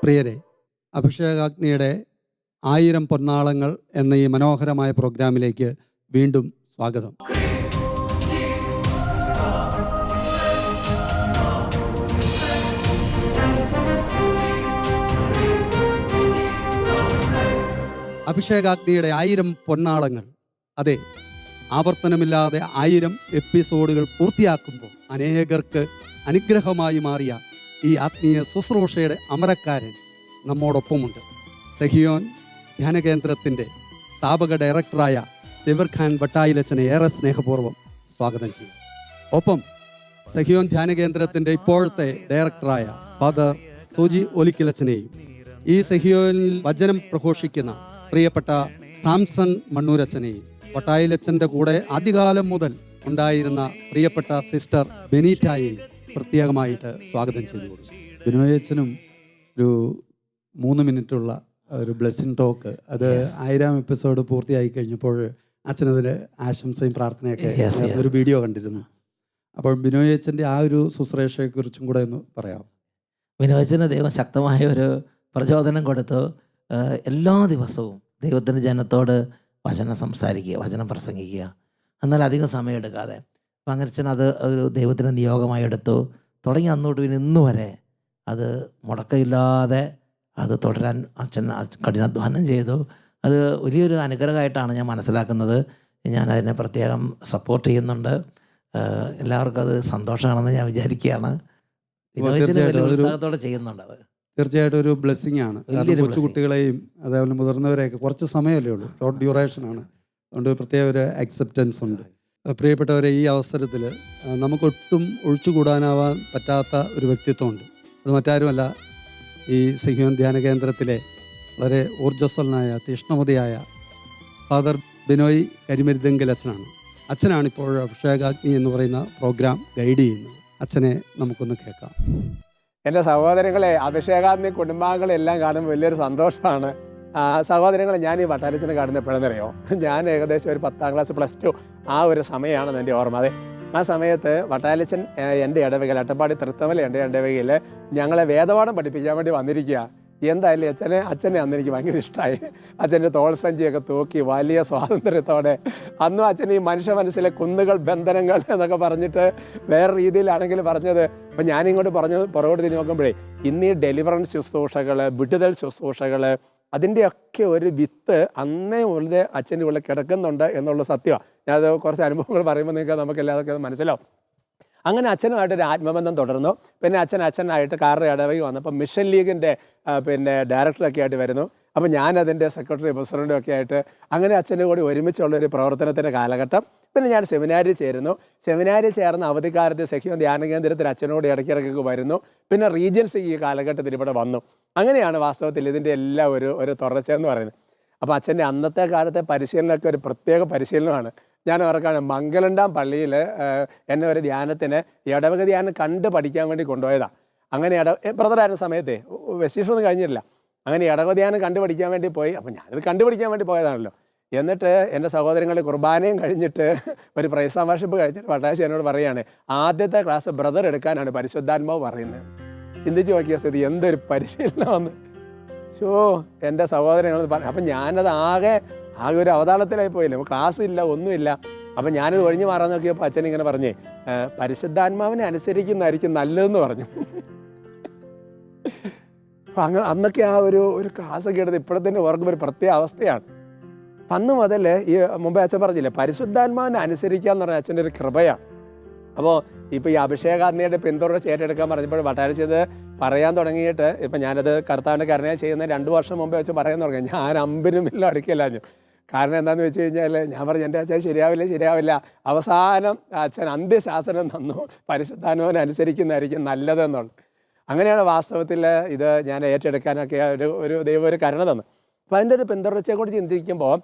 പ്രിയരെ, അഭിഷേകാഗ്നിയുടെ 1000 പൊന്നാളങ്ങൾ എന്ന ഈ മനോഹരമായ പ്രോഗ്രാമിലേക്ക് വീണ്ടും സ്വാഗതം. അഭിഷേകാഗ്നിയുടെ 1000 പൊന്നാളങ്ങൾ, അതെ, ആവർത്തനമില്ലാതെ 1000 എപ്പിസോഡുകൾ പൂർത്തിയാക്കുമ്പോൾ അനേകർക്ക് അനുഗ്രഹമായി മാറിയ ഈ ആത്മീയ ശുശ്രൂഷയുടെ അമരക്കാരൻ നമ്മോടൊപ്പമുണ്ട്. സഹിയോൻ ധ്യാനകേന്ദ്രത്തിൻ്റെ സ്ഥാപക ഡയറക്ടറായ സെവർ ഖാൻ വട്ടായിലച്ചനെ ഏറെ സ്നേഹപൂർവ്വം സ്വാഗതം ചെയ്യും. ഒപ്പം സഹിയോൻ ധ്യാനകേന്ദ്രത്തിൻ്റെ ഇപ്പോഴത്തെ ഡയറക്ടറായ ഫാദർ സൂജി ഒലിക്കിലച്ചനെയും ഈ സഹിയോനിൽ വചനം പ്രഘോഷിക്കുന്ന പ്രിയപ്പെട്ട സാംസൺ മണ്ണൂരച്ചനെയും വട്ടായിലച്ചൻ്റെ കൂടെ ആദ്യകാലം മുതൽ ഉണ്ടായിരുന്ന പ്രിയപ്പെട്ട സിസ്റ്റർ ബെനീറ്റായെയും പ്രത്യേകമായിട്ട് സ്വാഗതം ചെയ്തു കൊടുക്കും. ബിനോയച്ചനും ഒരു 3 മിനിറ്റുള്ള ഒരു ബ്ലെസ്സിങ് ടോക്ക്, അത് 1000 എപ്പിസോഡ് പൂർത്തിയായി കഴിഞ്ഞപ്പോൾ അച്ഛനതിൽ ആശംസയും പ്രാർത്ഥനയൊക്കെ ഒരു വീഡിയോ കണ്ടിരുന്നു. അപ്പോൾ ബിനോയച്ചൻ്റെ ആ ഒരു ശുശ്രൂഷയെക്കുറിച്ചും കൂടെ ഒന്ന് പറയാം. ബിനോയച്ചന് ദൈവം ശക്തമായ ഒരു പ്രചോദനം കൊടുത്തു. എല്ലാ ദിവസവും ദൈവത്തിൻ്റെ ജനത്തോട് വചനം സംസാരിക്കുക, വചനം പ്രസംഗിക്കുക, എന്നാൽ അധികം സമയം എടുക്കാതെ. അപ്പം അങ്ങനെ അച്ഛൻ അത് ഒരു ദൈവത്തിൻ്റെ നിയോഗമായി എടുത്തു. തുടങ്ങി അന്നോട്ട് പിന്നെ ഇന്ന് വരെ അത് മുടക്കമില്ലാതെ അത് തുടരാൻ അച്ഛൻ കഠിനാധ്വാനം ചെയ്തു. അത് വലിയൊരു അനുഗ്രഹമായിട്ടാണ് ഞാൻ മനസ്സിലാക്കുന്നത്. ഞാൻ അതിനെ പ്രത്യേകം സപ്പോർട്ട് ചെയ്യുന്നുണ്ട്. എല്ലാവർക്കും അത് സന്തോഷമാണെന്ന് ഞാൻ വിചാരിക്കുകയാണ്. ഉത്സാഹത്തോടെ ചെയ്യുന്നുണ്ട്. അത് തീർച്ചയായിട്ടും ഒരു ബ്ലെസ്സിങ് ആണ്. കൊച്ചു കുട്ടികളെയും അതേപോലെ മുതിർന്നവരെയൊക്കെ കുറച്ച് സമയമല്ലേ ഉള്ളൂ, ഷോർട്ട് ഡ്യൂറേഷനാണ്. അതുകൊണ്ട് പ്രത്യേക ഒരു അക്സെപ്റ്റൻസ് ഉണ്ട്. പ്രിയപ്പെട്ടവരെ, ഈ അവസരത്തിൽ നമുക്കൊട്ടും ഒഴിച്ചുകൂടാനാവാൻ പറ്റാത്ത ഒരു വ്യക്തിത്വമുണ്ട്. അത് മറ്റാരുമല്ല, ഈ സഹിയോൻ ധ്യാന കേന്ദ്രത്തിലെ വളരെ ഊർജ്ജസ്വലനായ തീഷ്ണമതിയായ ഫാദർ ബിനോയ് കരിമരുതെങ്കിൽ അച്ഛനാണ് ഇപ്പോൾ അഭിഷേകാഗ്നി എന്ന് പറയുന്ന പ്രോഗ്രാം ഗൈഡ് ചെയ്യുന്നത്. അച്ഛനെ നമുക്കൊന്ന് കേൾക്കാം. എൻ്റെ സഹോദരങ്ങളെ, അഭിഷേകാഗ്നി കുടുംബാംഗങ്ങളെല്ലാം കാണുമ്പോൾ വലിയൊരു സന്തോഷമാണ്. സഹോദരങ്ങളെ, ഞാൻ ഈ വട്ടാലിച്ചനെ കാണുന്ന എപ്പോഴെന്നറിയോ, ഞാൻ ഏകദേശം ഒരു 10ാം ക്ലാസ് +2 ആ ഒരു സമയമാണെന്ന് എൻ്റെ ഓർമ്മ. അതെ, ആ സമയത്ത് വട്ടാലിച്ചൻ എൻ്റെ ഇടവകയിൽ, അട്ടപ്പാടി തൃത്തമല എൻ്റെ ഇടവകയിൽ ഞങ്ങളെ വേദപാഠം പഠിപ്പിക്കാൻ വേണ്ടി വന്നിരിക്കുക. എന്തായാലും അച്ഛനെ അന്ന് എനിക്ക് ഭയങ്കര ഇഷ്ടമായി. അച്ഛൻ്റെ തോൾസഞ്ചിയൊക്കെ തൂക്കി വലിയ സ്വാതന്ത്ര്യത്തോടെ, അന്നും അച്ഛൻ ഈ മനുഷ്യ മനസ്സിലെ കുന്നുകൾ, ബന്ധനങ്ങൾ എന്നൊക്കെ പറഞ്ഞിട്ട് വേറെ രീതിയിലാണെങ്കിൽ പറഞ്ഞത്. അപ്പം ഞാനിങ്ങോട്ട് പുറകോട്ട് തിരിഞ്ഞ് നോക്കുമ്പോഴേ ഇന്ന് ഈ ഡെലിവറൻസ് ശുശ്രൂഷകൾ, വിടുതൽ ശുശ്രൂഷകൾ, അതിൻ്റെയൊക്കെ ഒരു വിത്ത് അന്നേ ഉള്ളത് അച്ഛൻ്റെ ഉള്ളിൽ കിടക്കുന്നുണ്ട് എന്നുള്ള സത്യമാണ്. ഞാനത് കുറച്ച് അനുഭവങ്ങൾ പറയുമ്പോൾ നിങ്ങൾക്ക് നമുക്ക് എല്ലാതൊക്കെ മനസ്സിലാവും. അങ്ങനെ അച്ഛനുമായിട്ടൊരു ആത്മബന്ധം തുടർന്നു. പിന്നെ അച്ഛനായിട്ട് കാറ ഇടവകി വന്നപ്പോൾ മിഷൻ ലീഗിൻ്റെ ഡയറക്ടറൊക്കെ ആയിട്ട് വരുന്നു. അപ്പോൾ ഞാനതിൻ്റെ സെക്രട്ടറി പ്രസിഡൻറ്റും ഒക്കെ ആയിട്ട് അങ്ങനെ അച്ഛൻ്റെ കൂടി ഒരുമിച്ചുള്ളൊരു പ്രവർത്തനത്തിൻ്റെ കാലഘട്ടം. പിന്നെ ഞാൻ സെമിനാരിൽ ചേരുന്നു. സെമിനാരിൽ ചേർന്ന അവധിക്കാലത്ത് സഹിയോൻ ധ്യാന കേന്ദ്രത്തിൽ അച്ഛനോട് ഇടയ്ക്കിടയ്ക്ക് വരുന്നു. പിന്നെ റീജൻസി ഈ കാലഘട്ടത്തിൽ ഇവിടെ വന്നു. അങ്ങനെയാണ് വാസ്തവത്തിൽ ഇതിൻ്റെ എല്ലാം ഒരു തുടർച്ചയെന്ന് പറയുന്നത്. അപ്പോൾ അച്ഛൻ്റെ അന്നത്തെ കാലത്തെ പരിശീലനമൊക്കെ ഒരു പ്രത്യേക പരിശീലനമാണ്. ഞാൻ ഓർക്കാണ്, മംഗലണ്ടാം പള്ളിയിൽ എന്നെ ഒരു ധ്യാനത്തിന് ഇടവക ധ്യാനം കണ്ട് പഠിക്കാൻ വേണ്ടി കൊണ്ടുപോയതാണ്. അങ്ങനെ ബ്രദറായിരുന്ന സമയത്തെ വിശേഷമൊന്നും കഴിഞ്ഞിട്ടില്ല. അങ്ങനെ ഇടവക ധ്യാനം കണ്ടു പഠിക്കാൻ വേണ്ടി പോയി. അപ്പോൾ ഞാനത് കണ്ടുപിടിക്കാൻ വേണ്ടി പോയതാണല്ലോ. എന്നിട്ട് എൻ്റെ സഹോദരങ്ങൾ കുർബാനയും കഴിഞ്ഞിട്ട് ഒരു പ്രൈസ് വർഷിപ്പ് കഴിച്ചിട്ട് വട്ടാശി എന്നോട് പറയുകയാണ്, ആദ്യത്തെ ക്ലാസ് ബ്രദർ എടുക്കാനാണ് പരിശുദ്ധാത്മാവ് പറയുന്നത്. ചിന്തിച്ച് നോക്കിയ സ്ഥിതി എന്തൊരു പരിശീലനമെന്ന്. എൻ്റെ സഹോദരങ്ങൾ പറഞ്ഞു. അപ്പം ഞാനത് ആകെ ഒരു അവതാളത്തിലായി പോയില്ലേ. ക്ലാസ് ഇല്ല, ഒന്നുമില്ല. അപ്പം ഞാനത് ഒഴിഞ്ഞു മാറാൻ നോക്കിയപ്പോൾ അച്ഛൻ ഇങ്ങനെ പറഞ്ഞേ, പരിശുദ്ധാത്മാവിനെ അനുസരിക്കുന്നതായിരിക്കും നല്ലതെന്ന് പറഞ്ഞു. അപ്പം അന്നൊക്കെ ആ ഒരു ക്ലാസ്സൊക്കെ എടുത്ത് ഇപ്പോഴത്തന്നെ ഓർക്കുമ്പോൾ ഒരു പ്രത്യേക അവസ്ഥയാണ്. അന്ന് മുതൽ ഈ മുമ്പേ അച്ഛൻ പറഞ്ഞില്ലേ, പരിശുദ്ധാത്മാവിനെ അനുസരിക്കുക എന്ന് പറഞ്ഞാൽ അച്ഛൻ്റെ ഒരു കൃപയാണ്. അപ്പോൾ ഇപ്പോൾ ഈ അഭിഷേകാഗ്നിയുടെ പിന്തുടർച്ച ഏറ്റെടുക്കാൻ പറഞ്ഞപ്പോൾ വട്ടാരിച്ചത് പറയാൻ തുടങ്ങിയിട്ട് ഇപ്പം ഞാനത് കർത്താവിൻ്റെ കരുണയെ ചെയ്യുന്ന 2 വർഷം മുമ്പേ വെച്ച് പറയാൻ തുടങ്ങി. ഞാൻ അമ്പിനുമില്ല അടുക്കില്ലാഞ്ഞു. കാരണം എന്താണെന്ന് വെച്ച് കഴിഞ്ഞാൽ ഞാൻ പറഞ്ഞു, എൻ്റെ അച്ഛൻ ശരിയാവില്ല. അവസാനം അച്ഛൻ അന്ത്യശാസനം തന്നു, പരിശുദ്ധാത്മാവിനെ അനുസരിക്കുന്നതായിരിക്കും നല്ലതെന്നുള്ളത്. അങ്ങനെയാണ് വാസ്തവത്തിൽ ഇത് ഞാൻ ഏറ്റെടുക്കാനൊക്കെ ഒരു ദൈവം ഒരു കരുണ തന്നു. അപ്പോൾ അതിൻ്റെ ഒരു പിന്തുടർച്ചയെക്കുറിച്ച് ചിന്തിക്കുമ്പോൾ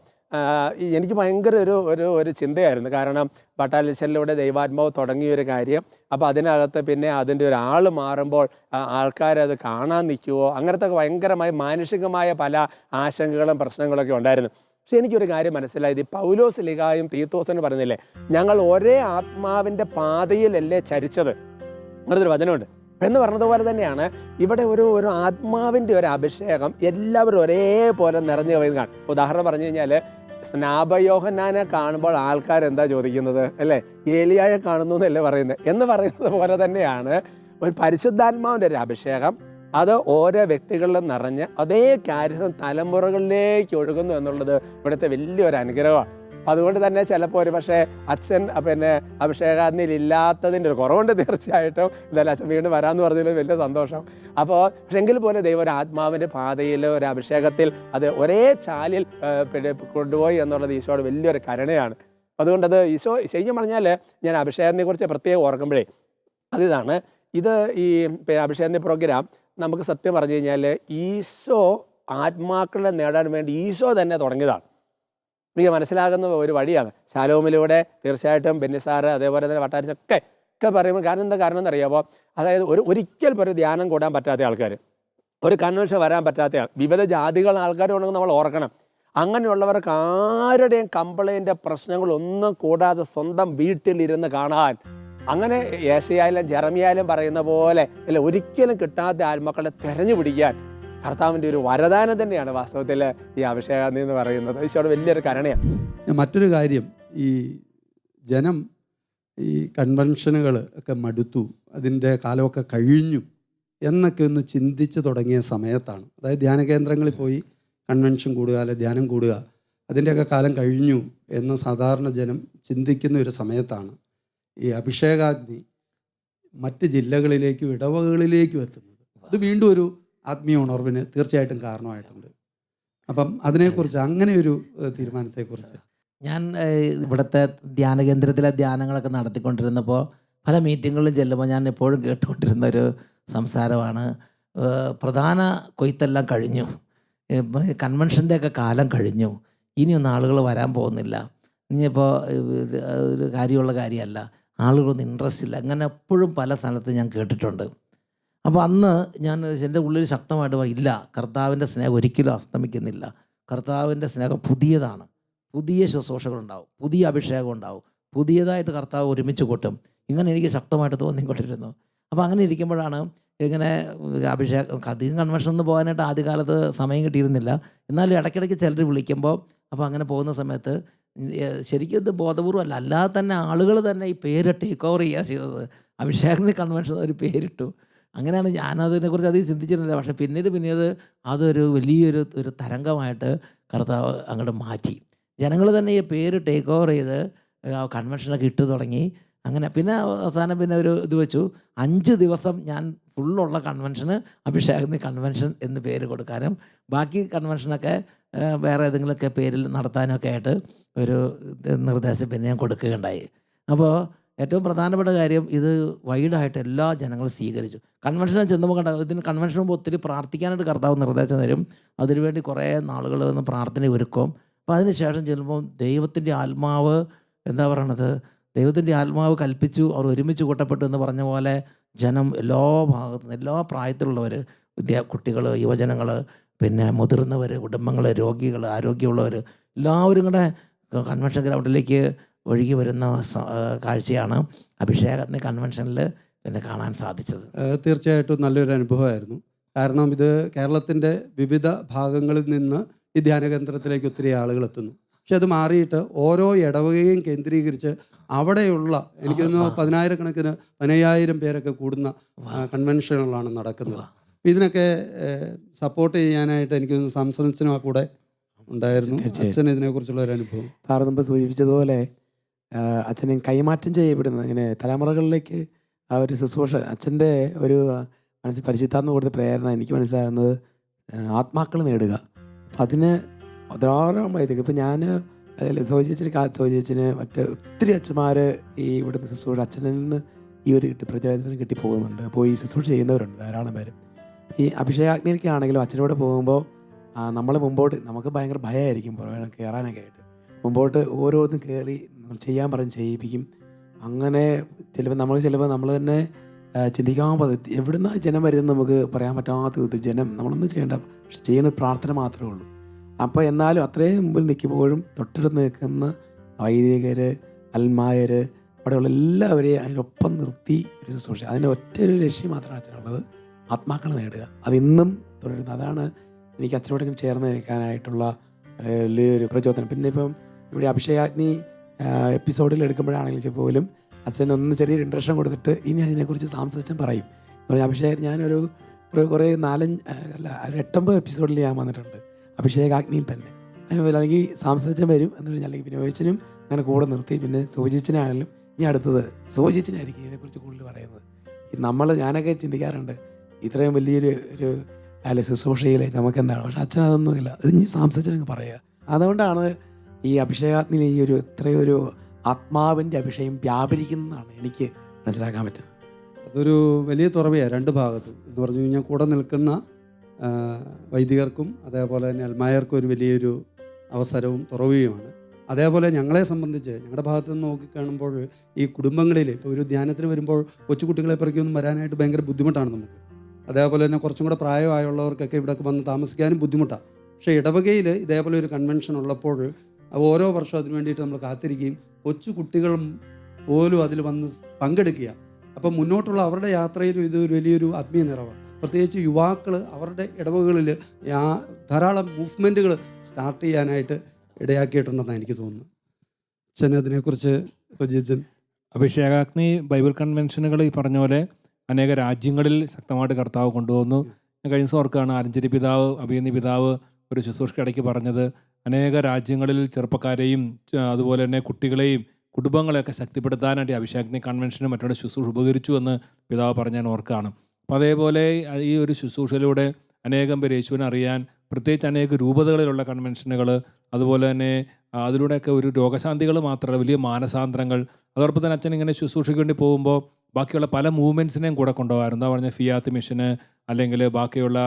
എനിക്ക് ഭയങ്കര ഒരു ചിന്തയായിരുന്നു. കാരണം വട്ടാലിച്ചനിലൂടെ ദൈവാത്മാവ് തുടങ്ങിയൊരു കാര്യം. അപ്പോൾ അതിനകത്ത് പിന്നെ അതിൻ്റെ ഒരാൾ മാറുമ്പോൾ ആൾക്കാരത് കാണാൻ നിൽക്കുമോ, അങ്ങനത്തെ ഭയങ്കരമായ മാനുഷികമായ പല ആശങ്കകളും പ്രശ്നങ്ങളൊക്കെ ഉണ്ടായിരുന്നു. പക്ഷെ എനിക്കൊരു കാര്യം മനസ്സിലായത്, ഈ പൗലോസ് ലീഗായും തീത്തോസെന്ന് പറഞ്ഞില്ലേ, ഞങ്ങൾ ഒരേ ആത്മാവിൻ്റെ പാതയിലല്ലേ ചരിച്ചത്. അങ്ങനത്തെ ഒരു വചനമുണ്ട്. എന്ന് പറഞ്ഞതുപോലെ തന്നെയാണ് ഇവിടെ ഒരു ആത്മാവിൻ്റെ ഒരു അഭിഷേകം എല്ലാവരും ഒരേപോലെ നിറഞ്ഞു കവിയുന്നതാണ്. ഉദാഹരണം പറഞ്ഞു കഴിഞ്ഞാൽ സ്നാപയോഹന്നാനെ കാണുമ്പോൾ ആൾക്കാരെന്താ ചോദിക്കുന്നത് അല്ലേ? ഏലിയായെ കാണുന്നു എന്നല്ലേ പറയുന്നത്. എന്ന് പറയുന്നത് പോലെ തന്നെയാണ് ഒരു പരിശുദ്ധാത്മാവിൻ്റെ ഒരു അഭിഷേകം. അത് ഓരോ വ്യക്തികളിലും നിറഞ്ഞ് അതേ കാര്യം തലമുറകളിലേക്ക് ഒഴുകുന്നു എന്നുള്ളത് ഇവിടുത്തെ വലിയൊരു അനുഗ്രഹമാണ്. അതുകൊണ്ട് തന്നെ ചിലപ്പോൾ ഒരു പക്ഷേ അച്ഛൻ അഭിഷേകാഗ്നിയിൽ ഇല്ലാത്തതിൻ്റെ ഒരു കുറവുണ്ട് തീർച്ചയായിട്ടും. എന്തായാലും അച്ഛൻ വീണ്ടും വരാമെന്ന് പറഞ്ഞതിൽ വലിയ സന്തോഷം. അപ്പോൾ എങ്കിൽ പോലെ ദൈവം ഒരു ആത്മാവിൻ്റെ പാതയിൽ ഒരു അഭിഷേകത്തിൽ അത് ഒരേ ചാലിൽ കൊണ്ടുപോയി എന്നുള്ളത് ഈശോയുടെ വലിയൊരു കരുണയാണ്. അതുകൊണ്ടത് ഈശോ ശരിക്കും പറഞ്ഞാൽ ഞാൻ അഭിഷേകത്തിനെ കുറിച്ച് പ്രത്യേകം ഓർക്കുമ്പോഴേ അതിതാണ് ഇത് ഈ അഭിഷേകത്തിൻ്റെ പ്രോഗ്രാം നമുക്ക് സത്യം പറഞ്ഞു കഴിഞ്ഞാൽ ഈശോ ആത്മാക്കളെ നേടാൻ വേണ്ടി ഈശോ തന്നെ തുടങ്ങിയതാണ്. എനിക്ക് മനസ്സിലാകുന്ന ഒരു വഴിയാണ്. ശാലോമിലൂടെ തീർച്ചയായിട്ടും ബെന്നിസാറ് അതേപോലെ തന്നെ വട്ടാരിച്ചൊക്കെ പറയുമ്പോൾ കാരണം എന്നറിയാമോ? അതായത് ഒരിക്കൽ ഒരു ധ്യാനം കൂടാൻ പറ്റാത്ത ആൾക്കാർ, ഒരു കൺവെൻഷൻ വരാൻ പറ്റാത്ത വിവിധ ജാതികൾ ആൾക്കാരുണ്ടെങ്കിൽ നമ്മൾ ഓർക്കണം. അങ്ങനെയുള്ളവർക്ക് ആരുടെയും കംപ്ലൈൻറ്റ് പ്രശ്നങ്ങളൊന്നും കൂടാതെ സ്വന്തം വീട്ടിലിരുന്ന് കാണാൻ, അങ്ങനെ യേശയായാലും ജെറമിയായാലും പറയുന്ന പോലെ അല്ല ഒരിക്കലും കിട്ടാത്ത ആത്മാക്കളെ തെരഞ്ഞു പിടിക്കാൻ കർത്താവിൻ്റെ ഒരു വരദാനം തന്നെയാണ് വാസ്തവത്തിൽ ഈ അഭിഷേകം എന്ന് പറയുന്നത്. ഈശോയുടെ വലിയൊരു കരുണയാണ്. മറ്റൊരു കാര്യം, ഈ ജനം ഈ കൺവെൻഷനുകൾ ഒക്കെ മടുത്തു, അതിൻ്റെ കാലമൊക്കെ കഴിഞ്ഞു എന്നൊക്കെ ഒന്ന് ചിന്തിച്ച് തുടങ്ങിയ സമയത്താണ്. അതായത് ധ്യാന കേന്ദ്രങ്ങളിൽ പോയി കൺവെൻഷൻ കൂടുക അല്ലെ ധ്യാനം കൂടുക, അതിൻ്റെയൊക്കെ കാലം കഴിഞ്ഞു എന്ന് സാധാരണ ജനം ചിന്തിക്കുന്ന ഒരു സമയത്താണ് ഈ അഭിഷേകാഗ്നി മറ്റ് ജില്ലകളിലേക്കും ഇടവകളിലേക്കും എത്തുന്നത്. ഇത് വീണ്ടും ഒരു ആത്മീയ ഉണർവിന് തീർച്ചയായിട്ടും കാരണമായിട്ടുണ്ട്. അപ്പം അതിനെക്കുറിച്ച് അങ്ങനെ ഒരു തീരുമാനത്തെക്കുറിച്ച് ഞാൻ ഇവിടുത്തെ ധ്യാന കേന്ദ്രത്തിലെ ധ്യാനങ്ങളൊക്കെ നടത്തിക്കൊണ്ടിരുന്നപ്പോൾ പല മീറ്റിങ്ങുകളിലും ചെല്ലുമ്പോൾ ഞാൻ എപ്പോഴും കേട്ടുകൊണ്ടിരുന്ന ഒരു സംസാരമാണ്, പ്രധാന കൊയ്ത്തെല്ലാം കഴിഞ്ഞു, കൺവെൻഷൻ്റെയൊക്കെ കാലം കഴിഞ്ഞു, ഇനിയൊന്നും ആളുകൾ വരാൻ പോകുന്നില്ല, ഇനിയിപ്പോൾ ഒരു കാര്യമുള്ള കാര്യമല്ല, ആളുകളൊന്നും ഇൻട്രസ്റ്റ് ഇല്ല, അങ്ങനെ എപ്പോഴും പല സ്ഥലത്ത് ഞാൻ കേട്ടിട്ടുണ്ട്. അപ്പോൾ അന്ന് ഞാൻ എൻ്റെ ഉള്ളിൽ ശക്തമായിട്ട് ഇല്ല, കർത്താവിൻ്റെ സ്നേഹം ഒരിക്കലും അസ്തമിക്കുന്നില്ല, കർത്താവിൻ്റെ സ്നേഹം പുതിയതാണ്, പുതിയ ശുശ്രൂഷകളുണ്ടാവും, പുതിയ അഭിഷേകം ഉണ്ടാവും, പുതിയതായിട്ട് കർത്താവ് ഒരുമിച്ച് കൂട്ടും. ഇങ്ങനെ എനിക്ക് ശക്തമായിട്ട് തോന്നിക്കൊണ്ടിരുന്നു. അപ്പോൾ അങ്ങനെ ഇരിക്കുമ്പോഴാണ് ഇങ്ങനെ അധികം കൺവെൻഷനൊന്നും പോകാനായിട്ട് ആദ്യകാലത്ത് സമയം കിട്ടിയിരുന്നില്ല. എന്നാലും ഇടയ്ക്കിടയ്ക്ക് ചിലർ വിളിക്കുമ്പോൾ അപ്പോൾ അങ്ങനെ പോകുന്ന സമയത്ത് ശരിക്കും ഇത് ബോധപൂർവ്വമല്ല, അല്ലാതെ തന്നെ ആളുകൾ തന്നെ ഈ പേര് ടേക്ക് ഓവർ ചെയ്യുക ചെയ്തത്. അഭിഷേകത്തിന് കൺവെൻഷൻ ഒരു പേരിട്ടു. അങ്ങനെയാണ് ഞാനതിനെക്കുറിച്ച് അധികം ചിന്തിച്ചിരുന്നില്ല. പക്ഷേ പിന്നീട് അതൊരു വലിയൊരു തരംഗമായിട്ട് കർത്താവ് അങ്ങോട്ട് മാറ്റി. ജനങ്ങൾ തന്നെ ഈ പേര് ടേക്ക് ഓവർ ചെയ്ത് കൺവെൻഷനൊക്കെ ഇട്ട് തുടങ്ങി. അങ്ങനെ പിന്നെ അവസാനം ഒരു ഇത് വെച്ചു, 5 ദിവസം ഞാൻ ഫുള്ളുള്ള കൺവെൻഷന് അഭിഷേകത്തിന് കൺവെൻഷൻ എന്ന് പേര് കൊടുക്കാനും ബാക്കി കൺവെൻഷനൊക്കെ വേറെ ഏതെങ്കിലുമൊക്കെ പേരിൽ നടത്താനൊക്കെ ആയിട്ട് ഒരു നിർദ്ദേശം പിന്നെ ഞാൻ കൊടുക്കുകയുണ്ടായി. അപ്പോൾ ഏറ്റവും പ്രധാനപ്പെട്ട കാര്യം, ഇത് വൈഡായിട്ട് എല്ലാ ജനങ്ങളും സ്വീകരിച്ചു. കൺവെൻഷനിൽ ചെന്നുമ്പോൾ ഇതിന് കൺവെൻഷൻ മുമ്പ് ഒത്തിരി പ്രാർത്ഥിക്കാനായിട്ട് കർത്താവ് നിർദ്ദേശം തരും. അതിനുവേണ്ടി കുറേ നാളുകൾ നിന്ന് പ്രാർത്ഥന ഒരുക്കും. അപ്പോൾ അതിന് ശേഷം ചെല്ലുമ്പോൾ ദൈവത്തിൻ്റെ ആത്മാവ് എന്താ പറയണത്, ദൈവത്തിൻ്റെ ആത്മാവ് കൽപ്പിച്ചു, അവർ ഒരുമിച്ച് കൂട്ടപ്പെട്ടു എന്ന് പറഞ്ഞ പോലെ ജനം എല്ലാ ഭാഗത്തുനിന്ന്, എല്ലാ പ്രായത്തിലുള്ളവർ, കുട്ടികൾ, യുവജനങ്ങൾ, പിന്നെ മുതിർന്നവർ, കുടുംബങ്ങൾ, രോഗികൾ, ആരോഗ്യമുള്ളവർ, എല്ലാവരും കൂടെ കൺവെൻഷൻ ഗ്രൗണ്ടിലേക്ക് ഒഴുകി വരുന്ന കാഴ്ചയാണ് അഭിഷേകത്തിന് കൺവെൻഷനിൽ പിന്നെ കാണാൻ സാധിച്ചത്. തീർച്ചയായിട്ടും നല്ലൊരു അനുഭവമായിരുന്നു. കാരണം ഇത് കേരളത്തിൻ്റെ വിവിധ ഭാഗങ്ങളിൽ നിന്ന് ഈ ധ്യാന കേന്ദ്രത്തിലേക്ക് ഒത്തിരി ആളുകൾ എത്തുന്നു. പക്ഷെ അത് മാറിയിട്ട് ഓരോ ഇടവകയും കേന്ദ്രീകരിച്ച് അവിടെയുള്ള എനിക്ക് തോന്നുന്നു 15,000 പേരൊക്കെ കൂടുന്ന കൺവെൻഷനുകളാണ് നടക്കുന്നത്. ഇതിനൊക്കെ സപ്പോർട്ട് ചെയ്യാനായിട്ട് എനിക്ക് തോന്നുന്നു സംസനത്തിനും കൂടെ ഉണ്ടായിരുന്നു. അച്ഛൻ ഇതിനെക്കുറിച്ചുള്ള ഒരു അനുഭവം സാറ് മുമ്പ് സൂചിപ്പിച്ചതുപോലെ അച്ഛനെ കൈമാറ്റം ചെയ്യപ്പെടുന്നത് ഇങ്ങനെ തലമുറകളിലേക്ക് ആ ഒരു ശുശ്രൂഷ, അച്ഛൻ്റെ ഒരു മനസ്സിൽ പരിശുദ്ധാത്മ കൊടുത്ത പ്രേരണ എനിക്ക് മനസ്സിലാകുന്നത് ആത്മാക്കൾ നേടുക. അപ്പം അതിന് ധാരാളമായിരിക്കും. ഇപ്പം ഞാൻ സോചിച്ചിന് മറ്റ് ഒത്തിരി അച്ഛന്മാർ ഈ ഇവിടുന്ന് ശുശ്രൂഷ അച്ഛനിൽ നിന്ന് ഈ ഒരു പ്രചോദനം കിട്ടി പോകുന്നുണ്ട്. അപ്പോൾ ഈ ശുശ്രൂഷ ചെയ്യുന്നവരുണ്ട് ധാരാളം പേര്. ഈ അഭിഷേകാഗ്നിക്കാണെങ്കിലും അച്ഛനോട് പോകുമ്പോൾ നമ്മൾ മുമ്പോട്ട്, നമുക്ക് ഭയങ്കര ഭയമായിരിക്കും കയറാനൊക്കെ ആയിട്ട്, മുമ്പോട്ട് ഓരോന്നും കയറി ചെയ്യാൻ പറഞ്ഞ് ചെയ്യിപ്പിക്കും. അങ്ങനെ ചിലപ്പോൾ നമ്മൾ തന്നെ ചിന്തിക്കാൻ പറ്റും എവിടുന്ന ജനം വരുന്നത് നമുക്ക് പറയാൻ പറ്റാത്ത ജനം, നമ്മളൊന്നും ചെയ്യേണ്ട, പക്ഷെ ചെയ്യുന്ന പ്രാർത്ഥന മാത്രമേ ഉള്ളൂ. അപ്പോൾ എന്നാലും അത്രയും മുമ്പിൽ നിൽക്കുമ്പോഴും തൊട്ടടുത്ത് നിൽക്കുന്ന വൈദികർ, അൽമായർ, അവിടെയുള്ള എല്ലാവരെയും അതിനൊപ്പം നിർത്തി ഒരു ശുശ്രൂഷ. അതിൻ്റെ ഒറ്റ ഒരു ലക്ഷ്യം മാത്രമാണ് അച്ഛനുള്ളത്, ആത്മാക്കളെ നേടുക. അതിന്നും തുടരുന്നത്. അതാണ് എനിക്ക് അച്ഛനോട് ഇങ്ങനെ ചേർന്ന് നിൽക്കാനായിട്ടുള്ള വലിയൊരു പ്രചോദനം. പിന്നെ ഇപ്പം ഇവിടെ അഭിഷേകാഗ്നി എപ്പിസോഡിൽ എടുക്കുമ്പോഴാണെങ്കിൽ പോലും അച്ഛനൊന്ന് ചെറിയൊരു ഇൻട്രഷൻ കൊടുത്തിട്ട് ഇനി അതിനെക്കുറിച്ച് സാംസച്ചൻ പറയും. അഭിഷേക് ഞാനൊരു കുറേ 8-9 എപ്പിസോഡിൽ ഞാൻ വന്നിട്ടുണ്ട് അഭിഷേകാഗ്നിയിൽ തന്നെ. അല്ലെങ്കിൽ സാംസച്ചൻ വരും എന്ന് പറഞ്ഞാൽ അല്ലെങ്കിൽ പിന്നെ ഒഴിച്ചനും അങ്ങനെ കൂടെ നിർത്തി. പിന്നെ സോജിച്ചിനാണെങ്കിലും ഇനി അടുത്തത് സോജിച്ചിനായിരിക്കും ഇതിനെക്കുറിച്ച് കൂടുതൽ പറയുന്നത്. ഞാനൊക്കെ ചിന്തിക്കാറുണ്ട് ഇത്രയും വലിയൊരു ശുശ്രൂഷയിൽ നമുക്ക് എന്താണ്, പക്ഷെ അച്ഛൻ അതൊന്നുമില്ല, അത് ഇനി സാംസച്ചനങ്ങ് പറയുക. അതുകൊണ്ടാണ് ഈ അഭിഷേകാഗ്നിയിൽ ഈ ഇത്രയൊരു ആത്മാവിൻ്റെ അഭിഷേകം വ്യാപരിക്കുന്നതാണ് എനിക്ക് മനസ്സിലാക്കാൻ പറ്റുന്നത്. അതൊരു വലിയ തുറവിയാണ് രണ്ട് ഭാഗത്തും എന്ന് പറഞ്ഞു കഴിഞ്ഞാൽ കൂടെ നിൽക്കുന്ന വൈദികർക്കും അതേപോലെ തന്നെ അൽമായർക്കും ഒരു വലിയൊരു അവസരവും തുറവിയുമാണ്. അതേപോലെ ഞങ്ങളെ സംബന്ധിച്ച് ഞങ്ങളുടെ ഭാഗത്ത് നിന്ന് നോക്കിക്കാണുമ്പോൾ ഈ കുടുംബങ്ങളിൽ ഇപ്പോൾ ഒരു ധ്യാനത്തിന് വരുമ്പോൾ കൊച്ചുകുട്ടികളെ പിറക്കൊന്നും വരാനായിട്ട് ഭയങ്കര ബുദ്ധിമുട്ടാണ് നമുക്ക്. അതേപോലെ തന്നെ കുറച്ചും കൂടെ പ്രായമായുള്ളവർക്കൊക്കെ ഇവിടെ വന്ന് താമസിക്കാനും ബുദ്ധിമുട്ടാണ്. പക്ഷേ ഇടവകയിൽ ഇതേപോലെ ഒരു കൺവെൻഷൻ ഉള്ളപ്പോൾ ഓരോ വർഷവും അതിന് വേണ്ടിയിട്ട് നമ്മൾ കാത്തിരിക്കുകയും കൊച്ചു കുട്ടികളും പോലും അതിൽ വന്ന് പങ്കെടുക്കുക. അപ്പം മുന്നോട്ടുള്ള അവരുടെ യാത്രയിലും ഇത് ഒരു വലിയൊരു ആത്മീയ നിറവാണ്. പ്രത്യേകിച്ച് യുവാക്കൾ അവരുടെ ഇടവകകളിൽ ധാരാളം മൂവ്മെൻറ്റുകൾ സ്റ്റാർട്ട് ചെയ്യാനായിട്ട് ഇടയാക്കിയിട്ടുണ്ടെന്നാണ് എനിക്ക് തോന്നുന്നത്. അച്ഛൻ അതിനെക്കുറിച്ച് രജിച്ചൻ. അഭിഷേകാഗ്നി ബൈബിൾ കൺവെൻഷനുകൾ ഈ പറഞ്ഞ പോലെ അനേക രാജ്യങ്ങളിൽ ശക്തമായിട്ട് കർത്താവ് കൊണ്ടുവന്നു. കഴിഞ്ഞ ദിവസം ഓർക്കാണ് ആലഞ്ചേരി പിതാവ് അഭിനന്ദി പിതാവ് ഒരു ശുശ്രൂഷയ്ക്കിടയ്ക്ക് പറഞ്ഞത് അനേക രാജ്യങ്ങളിൽ ചെറുപ്പക്കാരെയും അതുപോലെ തന്നെ കുട്ടികളെയും കുടുംബങ്ങളെയൊക്കെ ശക്തിപ്പെടുത്താനായിട്ട് അഭിഷേകാഗ്നി കൺവെൻഷനും മറ്റുള്ള ശുശ്രൂഷ ഉപകരിച്ചു എന്ന് പിതാവ് പറഞ്ഞാൽ ഓർക്കാണ്. അപ്പോൾ അതേപോലെ ഈ ഒരു ശുശ്രൂഷയിലൂടെ അനേകം പേര് യേശുവിനെ അറിയാൻ, പ്രത്യേകിച്ച് അനേക രൂപതകളിലുള്ള കൺവെൻഷനുകൾ, അതുപോലെ തന്നെ അതിലൂടെയൊക്കെ ഒരു രോഗശാന്തികൾ മാത്രമല്ല വലിയ മാനസാന്തരങ്ങൾ. അതോടൊപ്പം തന്നെ അച്ഛൻ ഇങ്ങനെ ശുശ്രൂഷയ്ക്ക് വേണ്ടി പോകുമ്പോൾ ബാക്കിയുള്ള പല മൂവ്മെൻറ്റ്സിനെയും കൂടെ കൊണ്ടുപോകാറുണ്ട്. എന്താ പറഞ്ഞാൽ ഫിയാത്ത് മിഷന്, അല്ലെങ്കിൽ ബാക്കിയുള്ള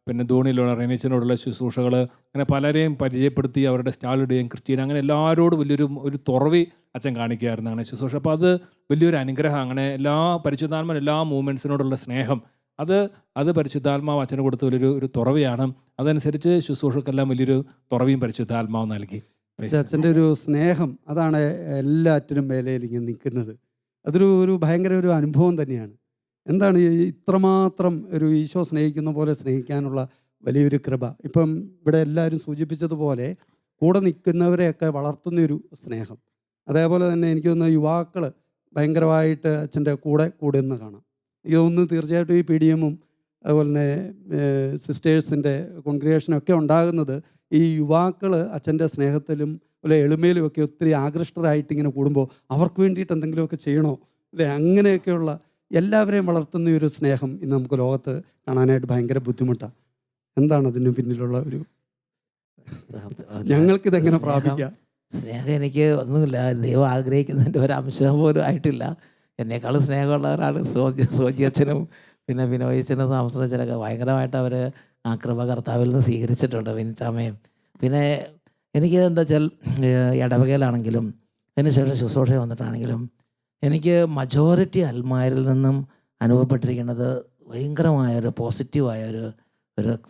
പിന്നെ ധോണിയിലുള്ള റെനീച്ചനോടുള്ള ശുശ്രൂഷകൾ, അങ്ങനെ പലരെയും പരിചയപ്പെടുത്തി അവരുടെ സ്റ്റാളിടുകയും ക്രിസ്ത്യൻ അങ്ങനെ എല്ലാവരോടും ഒരു തുറവി അച്ഛൻ കാണിക്കുകയായിരുന്നു അങ്ങനെ ശുശ്രൂഷ. അപ്പോൾ അത് വലിയൊരു അനുഗ്രഹം. അങ്ങനെ എല്ലാ പരിശുദ്ധാത്മാവ് എല്ലാ മൂവ്മെൻറ്റ്സിനോടുള്ള സ്നേഹം അത് പരിശുദ്ധാത്മാവ് അച്ഛന് കൊടുത്ത ഒരു തുറവിയാണ്. അതനുസരിച്ച് ശുശ്രൂഷക്കെല്ലാം വലിയൊരു തുറവിയും പരിശുദ്ധാത്മാവ് നൽകി. അച്ഛൻ്റെ ഒരു സ്നേഹം അതാണ് എല്ലാറ്റിനും മേലയിൽ ഇങ്ങനെ നിൽക്കുന്നത്. അതൊരു ഭയങ്കര ഒരു അനുഭവം തന്നെയാണ്. എന്താണ് ഇത്രമാത്രം ഒരു ഈശോ സ്നേഹിക്കുന്ന പോലെ സ്നേഹിക്കാനുള്ള വലിയൊരു കൃപ. ഇപ്പം ഇവിടെ എല്ലാവരും സൂചിപ്പിച്ചതുപോലെ കൂടെ നിൽക്കുന്നവരെയൊക്കെ വളർത്തുന്നൊരു സ്നേഹം. അതേപോലെ തന്നെ എനിക്ക് തോന്നുന്ന യുവാക്കൾ ഭയങ്കരമായിട്ട് അച്ഛൻ്റെ കൂടെ എന്ന് കാണാം. എനിക്ക് തോന്നുന്നു തീർച്ചയായിട്ടും ഈ PDM-ഉം അതുപോലെ തന്നെ സിസ്റ്റേഴ്സിൻ്റെ കോൺഗ്രിഗേഷനും ഒക്കെ ഉണ്ടാകുന്നത് ഈ യുവാക്കൾ അച്ഛൻ്റെ സ്നേഹത്തിലും അതുപോലെ എളിമയിലും ഒക്കെ ഒത്തിരി ആകൃഷ്ടരായിട്ട് ഇങ്ങനെ കൂടുമ്പോൾ അവർക്ക് വേണ്ടിയിട്ട് എന്തെങ്കിലുമൊക്കെ ചെയ്യണോ അല്ലേ, അങ്ങനെയൊക്കെയുള്ള എല്ലാവരെയും വളർത്തുന്ന ഒരു സ്നേഹം ഇന്ന് നമുക്ക് ലോകത്ത് കാണാനായിട്ട് ഭയങ്കര ബുദ്ധിമുട്ടാണ്. എന്താണ് അതിന് പിന്നിലുള്ള ഒരു ഞങ്ങൾക്കിതെങ്ങനെ പ്രാപിക്കാം? സ്നേഹം എനിക്ക് ഒന്നുമില്ല, ദൈവം ആഗ്രഹിക്കുന്നതിൻ്റെ ഒരംശം പോലും ആയിട്ടില്ല. എന്നേക്കാളും സ്നേഹമുള്ളവരാണ് സോജി അച്ഛനും പിന്നെ വിനോയച്ചനും താമസച്ചനൊക്കെ. ഭയങ്കരമായിട്ട് അവർ ആ കൃപ കർത്താവിൽ നിന്ന് സ്വീകരിച്ചിട്ടുണ്ട്, വിനിറ്റാമയും. പിന്നെ എനിക്ക് എന്താ വെച്ചാൽ ഇടവകയിലാണെങ്കിലും അതിന് ശേഷം ശുശ്രൂഷ വന്നിട്ടാണെങ്കിലും എനിക്ക് മജോറിറ്റി അൽമാരിൽ നിന്നും അനുഭവപ്പെട്ടിരിക്കുന്നത് ഭയങ്കരമായൊരു പോസിറ്റീവായൊരു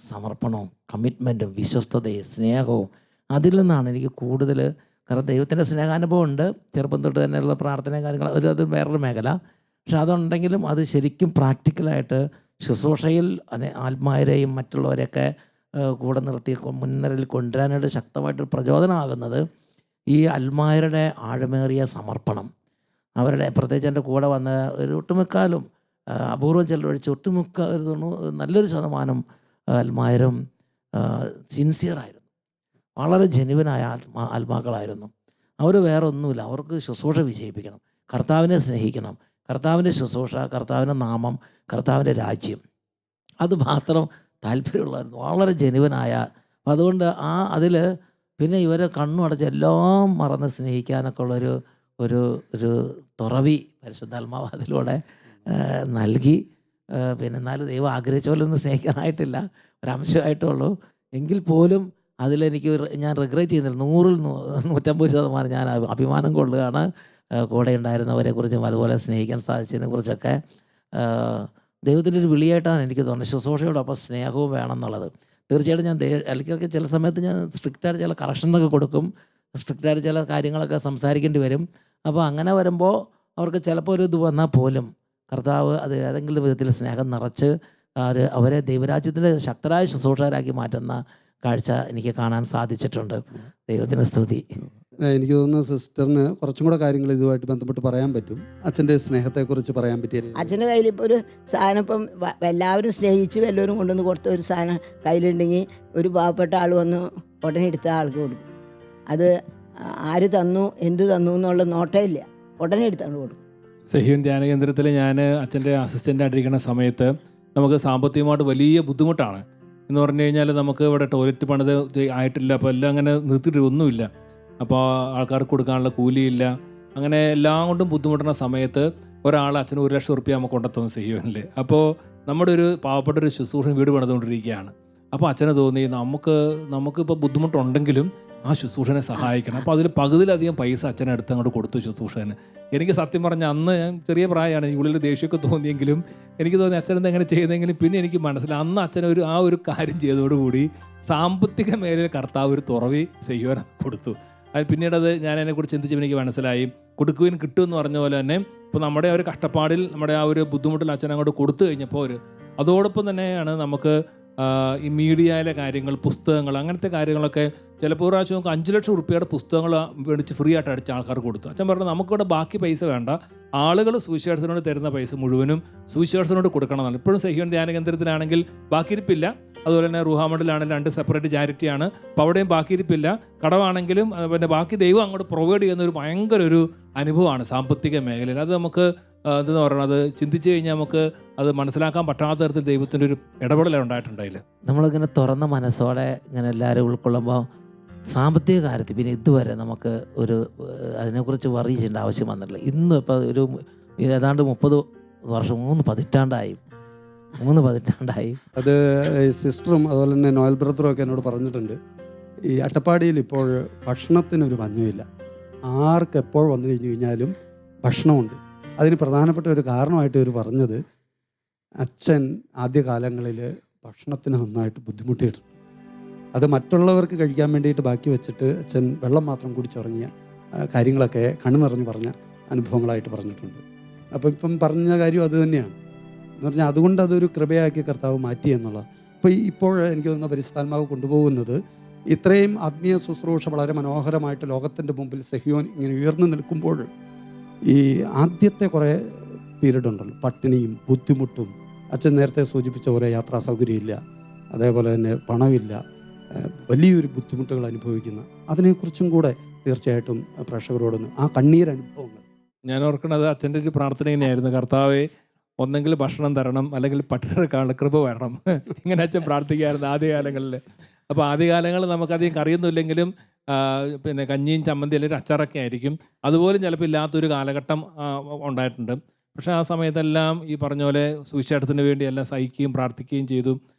സമർപ്പണവും കമ്മിറ്റ്മെൻറ്റും വിശ്വസ്തതയും സ്നേഹവും. അതിൽ നിന്നാണ് എനിക്ക് കൂടുതൽ, കാരണം ദൈവത്തിൻ്റെ സ്നേഹാനുഭവം ഉണ്ട്, ചെറുപ്പം തൊട്ട് തന്നെയുള്ള പ്രാർത്ഥനയും കാര്യങ്ങൾ, അത് വേറൊരു മേഖല. പക്ഷെ അതുണ്ടെങ്കിലും അത് ശരിക്കും പ്രാക്ടിക്കലായിട്ട് ശുശ്രൂഷയിൽ ആത്മാരെയും മറ്റുള്ളവരെയൊക്കെ കൂടെ നിർത്തി മുൻനിരയിൽ കൊണ്ടുവരാനായിട്ട് ശക്തമായിട്ട് പ്രചോദനമാകുന്നത് ഈ അൽമായരുടെ ആഴമേറിയ സമർപ്പണം. അവരുടെ പ്രത്യേകിച്ച് എൻ്റെ കൂടെ വന്ന ഒരു ഒട്ടുമിക്കാലും അപൂർവം ചിലരൊഴിച്ച് ഒട്ടുമിക്ക നല്ലൊരു ശതമാനം അൽമായരും സിൻസിയറായിരുന്നു, വളരെ ജെനുവിനായ ആത്മാക്കളായിരുന്നു. അവർ വേറെ ഒന്നുമില്ല, അവർക്ക് ശുശ്രൂഷ വിജയിപ്പിക്കണം, കർത്താവിനെ സ്നേഹിക്കണം, കർത്താവിൻ്റെ ശുശ്രൂഷ, കർത്താവിൻ്റെ നാമം, കർത്താവിൻ്റെ രാജ്യം, അത് മാത്രം താല്പര്യമുള്ളായിരുന്നു, വളരെ ജെനുവിനായ. അപ്പം അതുകൊണ്ട് അതിൽ പിന്നെ ഇവരെ കണ്ണുടച്ച് എല്ലാം മറന്ന് സ്നേഹിക്കാനൊക്കെ ഉള്ളൊരു ഒരു തുറവി പരിശുദ്ധാത്മാവ് അതിലൂടെ നൽകി. പിന്നെ എന്നാലും ദൈവം ആഗ്രഹിച്ച പോലെ ഒന്നും സ്നേഹിക്കാനായിട്ടില്ല, ഒരംശമായിട്ടുള്ളൂ. എങ്കിൽ പോലും അതിലെനിക്ക് ഞാൻ റിഗ്രറ്റ് ചെയ്യുന്നില്ല. 100-150% ഞാൻ അഭിമാനം കൊള്ളുകയാണ് കൂടെ ഉണ്ടായിരുന്നവരെക്കുറിച്ചും അതുപോലെ സ്നേഹിക്കാൻ സാധിച്ചതിനെ കുറിച്ചൊക്കെ. ദൈവത്തിൻ്റെ ഒരു വിളിയായിട്ടാണ് എനിക്ക് തോന്നുന്നത് ശുശ്രൂഷയോടൊപ്പം സ്നേഹവും വേണം എന്നുള്ളത്. തീർച്ചയായിട്ടും ഞാൻ ഇടയ്ക്കൊക്കെ ചില സമയത്ത് ഞാൻ സ്ട്രിക്റ്റായിട്ട് ചില കറക്ഷനൊക്കെ കൊടുക്കും, സ്ട്രിക്റ്റായിട്ട് ചില കാര്യങ്ങളൊക്കെ സംസാരിക്കേണ്ടി വരും. അപ്പോൾ അങ്ങനെ വരുമ്പോൾ അവർക്ക് ചിലപ്പോൾ ഒരു ഇത് വന്നാൽ പോലും കർത്താവ് അത് ഏതെങ്കിലും വിധത്തിൽ സ്നേഹം നിറച്ച് അവരെ ദൈവരാജ്യത്തിൻ്റെ ശക്തരായ ശുശ്രൂഷകരാക്കി മാറ്റുന്ന കാഴ്ച എനിക്ക് കാണാൻ സാധിച്ചിട്ടുണ്ട്. ദൈവത്തിന് സ്തുതി. എനിക്ക് തോന്നുന്നു സിസ്റ്ററിന് കുറച്ചും കൂടെ കാര്യങ്ങൾ ഇതുമായിട്ട് ബന്ധപ്പെട്ട് പറയാൻ പറ്റും. അച്ഛൻ്റെ സ്നേഹത്തെക്കുറിച്ച് പറയാൻ പറ്റിയത് അച്ഛൻ്റെ കയ്യിൽ ഇപ്പോൾ ഒരു സാധനം ഇപ്പം എല്ലാവരും സ്നേഹിച്ച് എല്ലാവരും കൊണ്ടുവന്ന് കൊടുത്ത ഒരു സാധനം കയ്യിലുണ്ടെങ്കിൽ ഒരു പാവപ്പെട്ട ആൾ വന്ന് ഉടനെ എടുത്ത ആൾക്ക് കൊടുക്കും. അത് ആര് തന്നു എന്ത് തന്നു എന്നുള്ള നോട്ടമില്ല, ഉടനെ എടുത്താണ് കൊടുക്കും. സഹീൻ ധ്യാന കേന്ദ്രത്തിൽ ഞാൻ അച്ഛൻ്റെ അസിസ്റ്റൻ്റ് ആയിട്ടിരിക്കുന്ന സമയത്ത് നമുക്ക് സാമ്പത്തികമായിട്ട് വലിയ ബുദ്ധിമുട്ടാണ്. എന്ന് പറഞ്ഞു കഴിഞ്ഞാൽ നമുക്ക് ഇവിടെ ടോയ്ലറ്റ് പണിത് ആയിട്ടില്ല, അപ്പോൾ എല്ലാം അങ്ങനെ നിർത്തിയിട്ട് ഒന്നുമില്ല. അപ്പോൾ ആൾക്കാർക്ക് കൊടുക്കാനുള്ള കൂലിയില്ല, അങ്ങനെ എല്ലാം കൊണ്ടും ബുദ്ധിമുട്ടുന്ന സമയത്ത് ഒരാൾ അച്ഛന് 1 ലക്ഷം റുപ്യ നമുക്ക് കൊണ്ടെത്തുന്നു സഹീവനിൽ. അപ്പോൾ നമ്മുടെ ഒരു പാവപ്പെട്ട ഒരു ശുശ്രൂഷ വീട് പണിതുകൊണ്ടിരിക്കുകയാണ്. അപ്പോൾ അച്ഛന് തോന്നി നമുക്കിപ്പോൾ ബുദ്ധിമുട്ടുണ്ടെങ്കിലും ആ ശുശ്രൂഷനെ സഹായിക്കണം. അപ്പോൾ അതിൽ പകുതിയിലധികം പൈസ അച്ഛനടുത്ത് അങ്ങോട്ട് കൊടുത്തു ശുശ്രൂഷന്. എനിക്ക് സത്യം പറഞ്ഞാൽ അന്ന് ഞാൻ ചെറിയ പ്രായമാണ്, ഈ ഉള്ളിൽ ദേഷ്യമൊക്കെ തോന്നിയെങ്കിലും എനിക്ക് തോന്നി അച്ഛനെന്താ എങ്ങനെ ചെയ്തെങ്കിലും പിന്നെ എനിക്ക് മനസ്സിലായി അന്ന് അച്ഛനൊരു ആ ഒരു കാര്യം ചെയ്തതോടുകൂടി സാമ്പത്തിക മേഖലയിൽ കർത്താവ് ഒരു തുറവി ചെയ്യുവാൻ കൊടുത്തു. അത് പിന്നീടത് ഞാൻ അതിനെക്കുറിച്ച് ചിന്തിച്ചപ്പോൾ എനിക്ക് മനസ്സിലായി, കൊടുക്കുവാൻ കിട്ടുമെന്ന് പറഞ്ഞ പോലെ തന്നെ ഇപ്പോൾ നമ്മുടെ ആ ഒരു കഷ്ടപ്പാടിൽ നമ്മുടെ ആ ഒരു ബുദ്ധിമുട്ടിൽ അച്ഛൻ അങ്ങോട്ട് കൊടുത്തു കഴിഞ്ഞപ്പോൾ അതോടൊപ്പം തന്നെയാണ് നമുക്ക് ഈ മീഡിയയിലെ കാര്യങ്ങൾ, പുസ്തകങ്ങൾ, അങ്ങനത്തെ കാര്യങ്ങളൊക്കെ ചിലപ്പോൾ പ്രാവശ്യം നമുക്ക് 5 ലക്ഷം റുപ്യയുടെ പുസ്തകങ്ങൾ മേടിച്ച് ഫ്രീ ആയിട്ട് അടിച്ച് ആൾക്കാർക്ക് കൊടുത്തു. അച്ഛൻ പറഞ്ഞു നമുക്കിവിടെ ബാക്കി പൈസ വേണ്ട, ആളുകൾ സുവിശേഷത്തിനോട് തരുന്ന പൈസ മുഴുവനും സുവിശേഷത്തിനോട് കൊടുക്കണമെന്നാണ്. ഇപ്പോഴും സഹീവൻ ധ്യാന കേന്ദ്രത്തിലാണെങ്കിൽ ബാക്കിയിരിപ്പില്ല, അതുപോലെ തന്നെ റൂഹാമണ്ടിലാണെങ്കിൽ 2 സെപ്പറേറ്റ് ചാരിറ്റിയാണ്, അപ്പോൾ അവിടെയും ബാക്കിയിരിപ്പില്ല. കടമാണെങ്കിലും പിന്നെ ബാക്കി ദൈവം അങ്ങോട്ട് പ്രൊവൈഡ് ചെയ്യുന്ന ഒരു ഭയങ്കര ഒരു അനുഭവമാണ് സാമ്പത്തിക മേഖലയിൽ. അത് നമുക്ക് എന്താ പറയുന്നത്, ചിന്തിച്ചു കഴിഞ്ഞാൽ നമുക്ക് അത് മനസ്സിലാക്കാൻ പറ്റാത്ത തരത്തിൽ ദൈവത്തിൻ്റെ ഒരു ഇടപെടൽ ഉണ്ടായിട്ടുണ്ടായില്ല. നമ്മളിങ്ങനെ തുറന്ന മനസ്സോടെ ഇങ്ങനെ എല്ലാവരും ഉൾക്കൊള്ളുമ്പോൾ സാമ്പത്തിക കാര്യത്തിൽ പിന്നെ ഇതുവരെ നമുക്ക് ഒരു അതിനെക്കുറിച്ച് വറി ചെയ്യേണ്ട ആവശ്യം വന്നിട്ടില്ല. ഇന്ന് ഇപ്പോൾ ഒരു ഏതാണ്ട് 30 വർഷം 3 പതിറ്റാണ്ടായി. അത് സിസ്റ്ററും അതുപോലെ തന്നെ നോയൽ ബ്രദറും ഒക്കെ എന്നോട് പറഞ്ഞിട്ടുണ്ട്, ഈ അട്ടപ്പാടിയിൽ ഇപ്പോൾ ഭക്ഷണത്തിനൊരു പഞ്ഞമില്ല. ആർക്ക് എപ്പോൾ വന്നു കഴിഞ്ഞു കഴിഞ്ഞാലും ഭക്ഷണമുണ്ട്. അതിന് പ്രധാനപ്പെട്ട ഒരു കാരണമായിട്ട് ഇവർ പറഞ്ഞത്, അച്ഛൻ ആദ്യകാലങ്ങളിൽ ഭക്ഷണത്തിന് നന്നായിട്ട് ബുദ്ധിമുട്ടിയിട്ടുണ്ട്. അത് മറ്റുള്ളവർക്ക് കഴിക്കാൻ വേണ്ടിയിട്ട് ബാക്കി വെച്ചിട്ട് അച്ഛൻ വെള്ളം മാത്രം കുടിച്ചുറങ്ങിയ കാര്യങ്ങളൊക്കെ കണ്ണു നിറഞ്ഞ് പറഞ്ഞ അനുഭവങ്ങളായിട്ട് പറഞ്ഞിട്ടുണ്ട്. അപ്പോൾ ഇപ്പം പറഞ്ഞ കാര്യം അത് തന്നെയാണ് എന്ന് പറഞ്ഞാൽ, അതുകൊണ്ട് അതൊരു കൃപയാക്കി കർത്താവ് മാറ്റി എന്നുള്ളത്. അപ്പോൾ ഇപ്പോൾ എനിക്ക് തോന്നുന്ന പരിശുദ്ധാത്മാവ് കൊണ്ടുപോകുന്നത് ഇത്രയും ആത്മീയ ശുശ്രൂഷ വളരെ മനോഹരമായിട്ട് ലോകത്തിൻ്റെ മുമ്പിൽ സഹ്യോൻ ഇങ്ങനെ ഉയർന്നു നിൽക്കുമ്പോൾ ഈ ആദ്യത്തെ കുറേ പീരീഡ് ഉണ്ടല്ലോ, പട്ടിണിയും ബുദ്ധിമുട്ടും, അച്ഛൻ നേരത്തെ സൂചിപ്പിച്ച പോലെ യാത്രാ സൗകര്യമില്ല, അതേപോലെ തന്നെ പണമില്ല, വലിയൊരു ബുദ്ധിമുട്ടുകൾ അനുഭവിക്കുന്ന, അതിനെക്കുറിച്ചും കൂടെ തീർച്ചയായിട്ടും പ്രേക്ഷകരോടൊന്ന് ആ കണ്ണീരനുഭവങ്ങൾ. ഞാൻ ഓർക്കുന്നത് അച്ഛൻ്റെ ഒരു പ്രാർത്ഥന തന്നെയായിരുന്നു, കർത്താവെ ഒന്നെങ്കിൽ ഭക്ഷണം തരണം, അല്ലെങ്കിൽ പട്ടിണിക്കാനുള്ള കൃപ വരണം. ഇങ്ങനെ അച്ഛൻ പ്രാർത്ഥിക്കായിരുന്നു ആദ്യകാലങ്ങളിൽ. അപ്പോൾ ആദ്യകാലങ്ങളിൽ നമുക്കധികം അറിയുന്നില്ലെങ്കിലും പിന്നെ കഞ്ഞിയും ചമ്മന്തി അല്ലെങ്കിൽ അച്ചാറൊക്കെ ആയിരിക്കും. അതുപോലും ചിലപ്പോൾ ഇല്ലാത്തൊരു കാലഘട്ടം ഉണ്ടായിട്ടുണ്ട്. പക്ഷേ ആ സമയത്തെല്ലാം ഈ പറഞ്ഞ പോലെ സുവിശേഷത്തിന് വേണ്ടി എല്ലാം സഹിക്കുകയും പ്രാർത്ഥിക്കുകയും ചെയ്തു.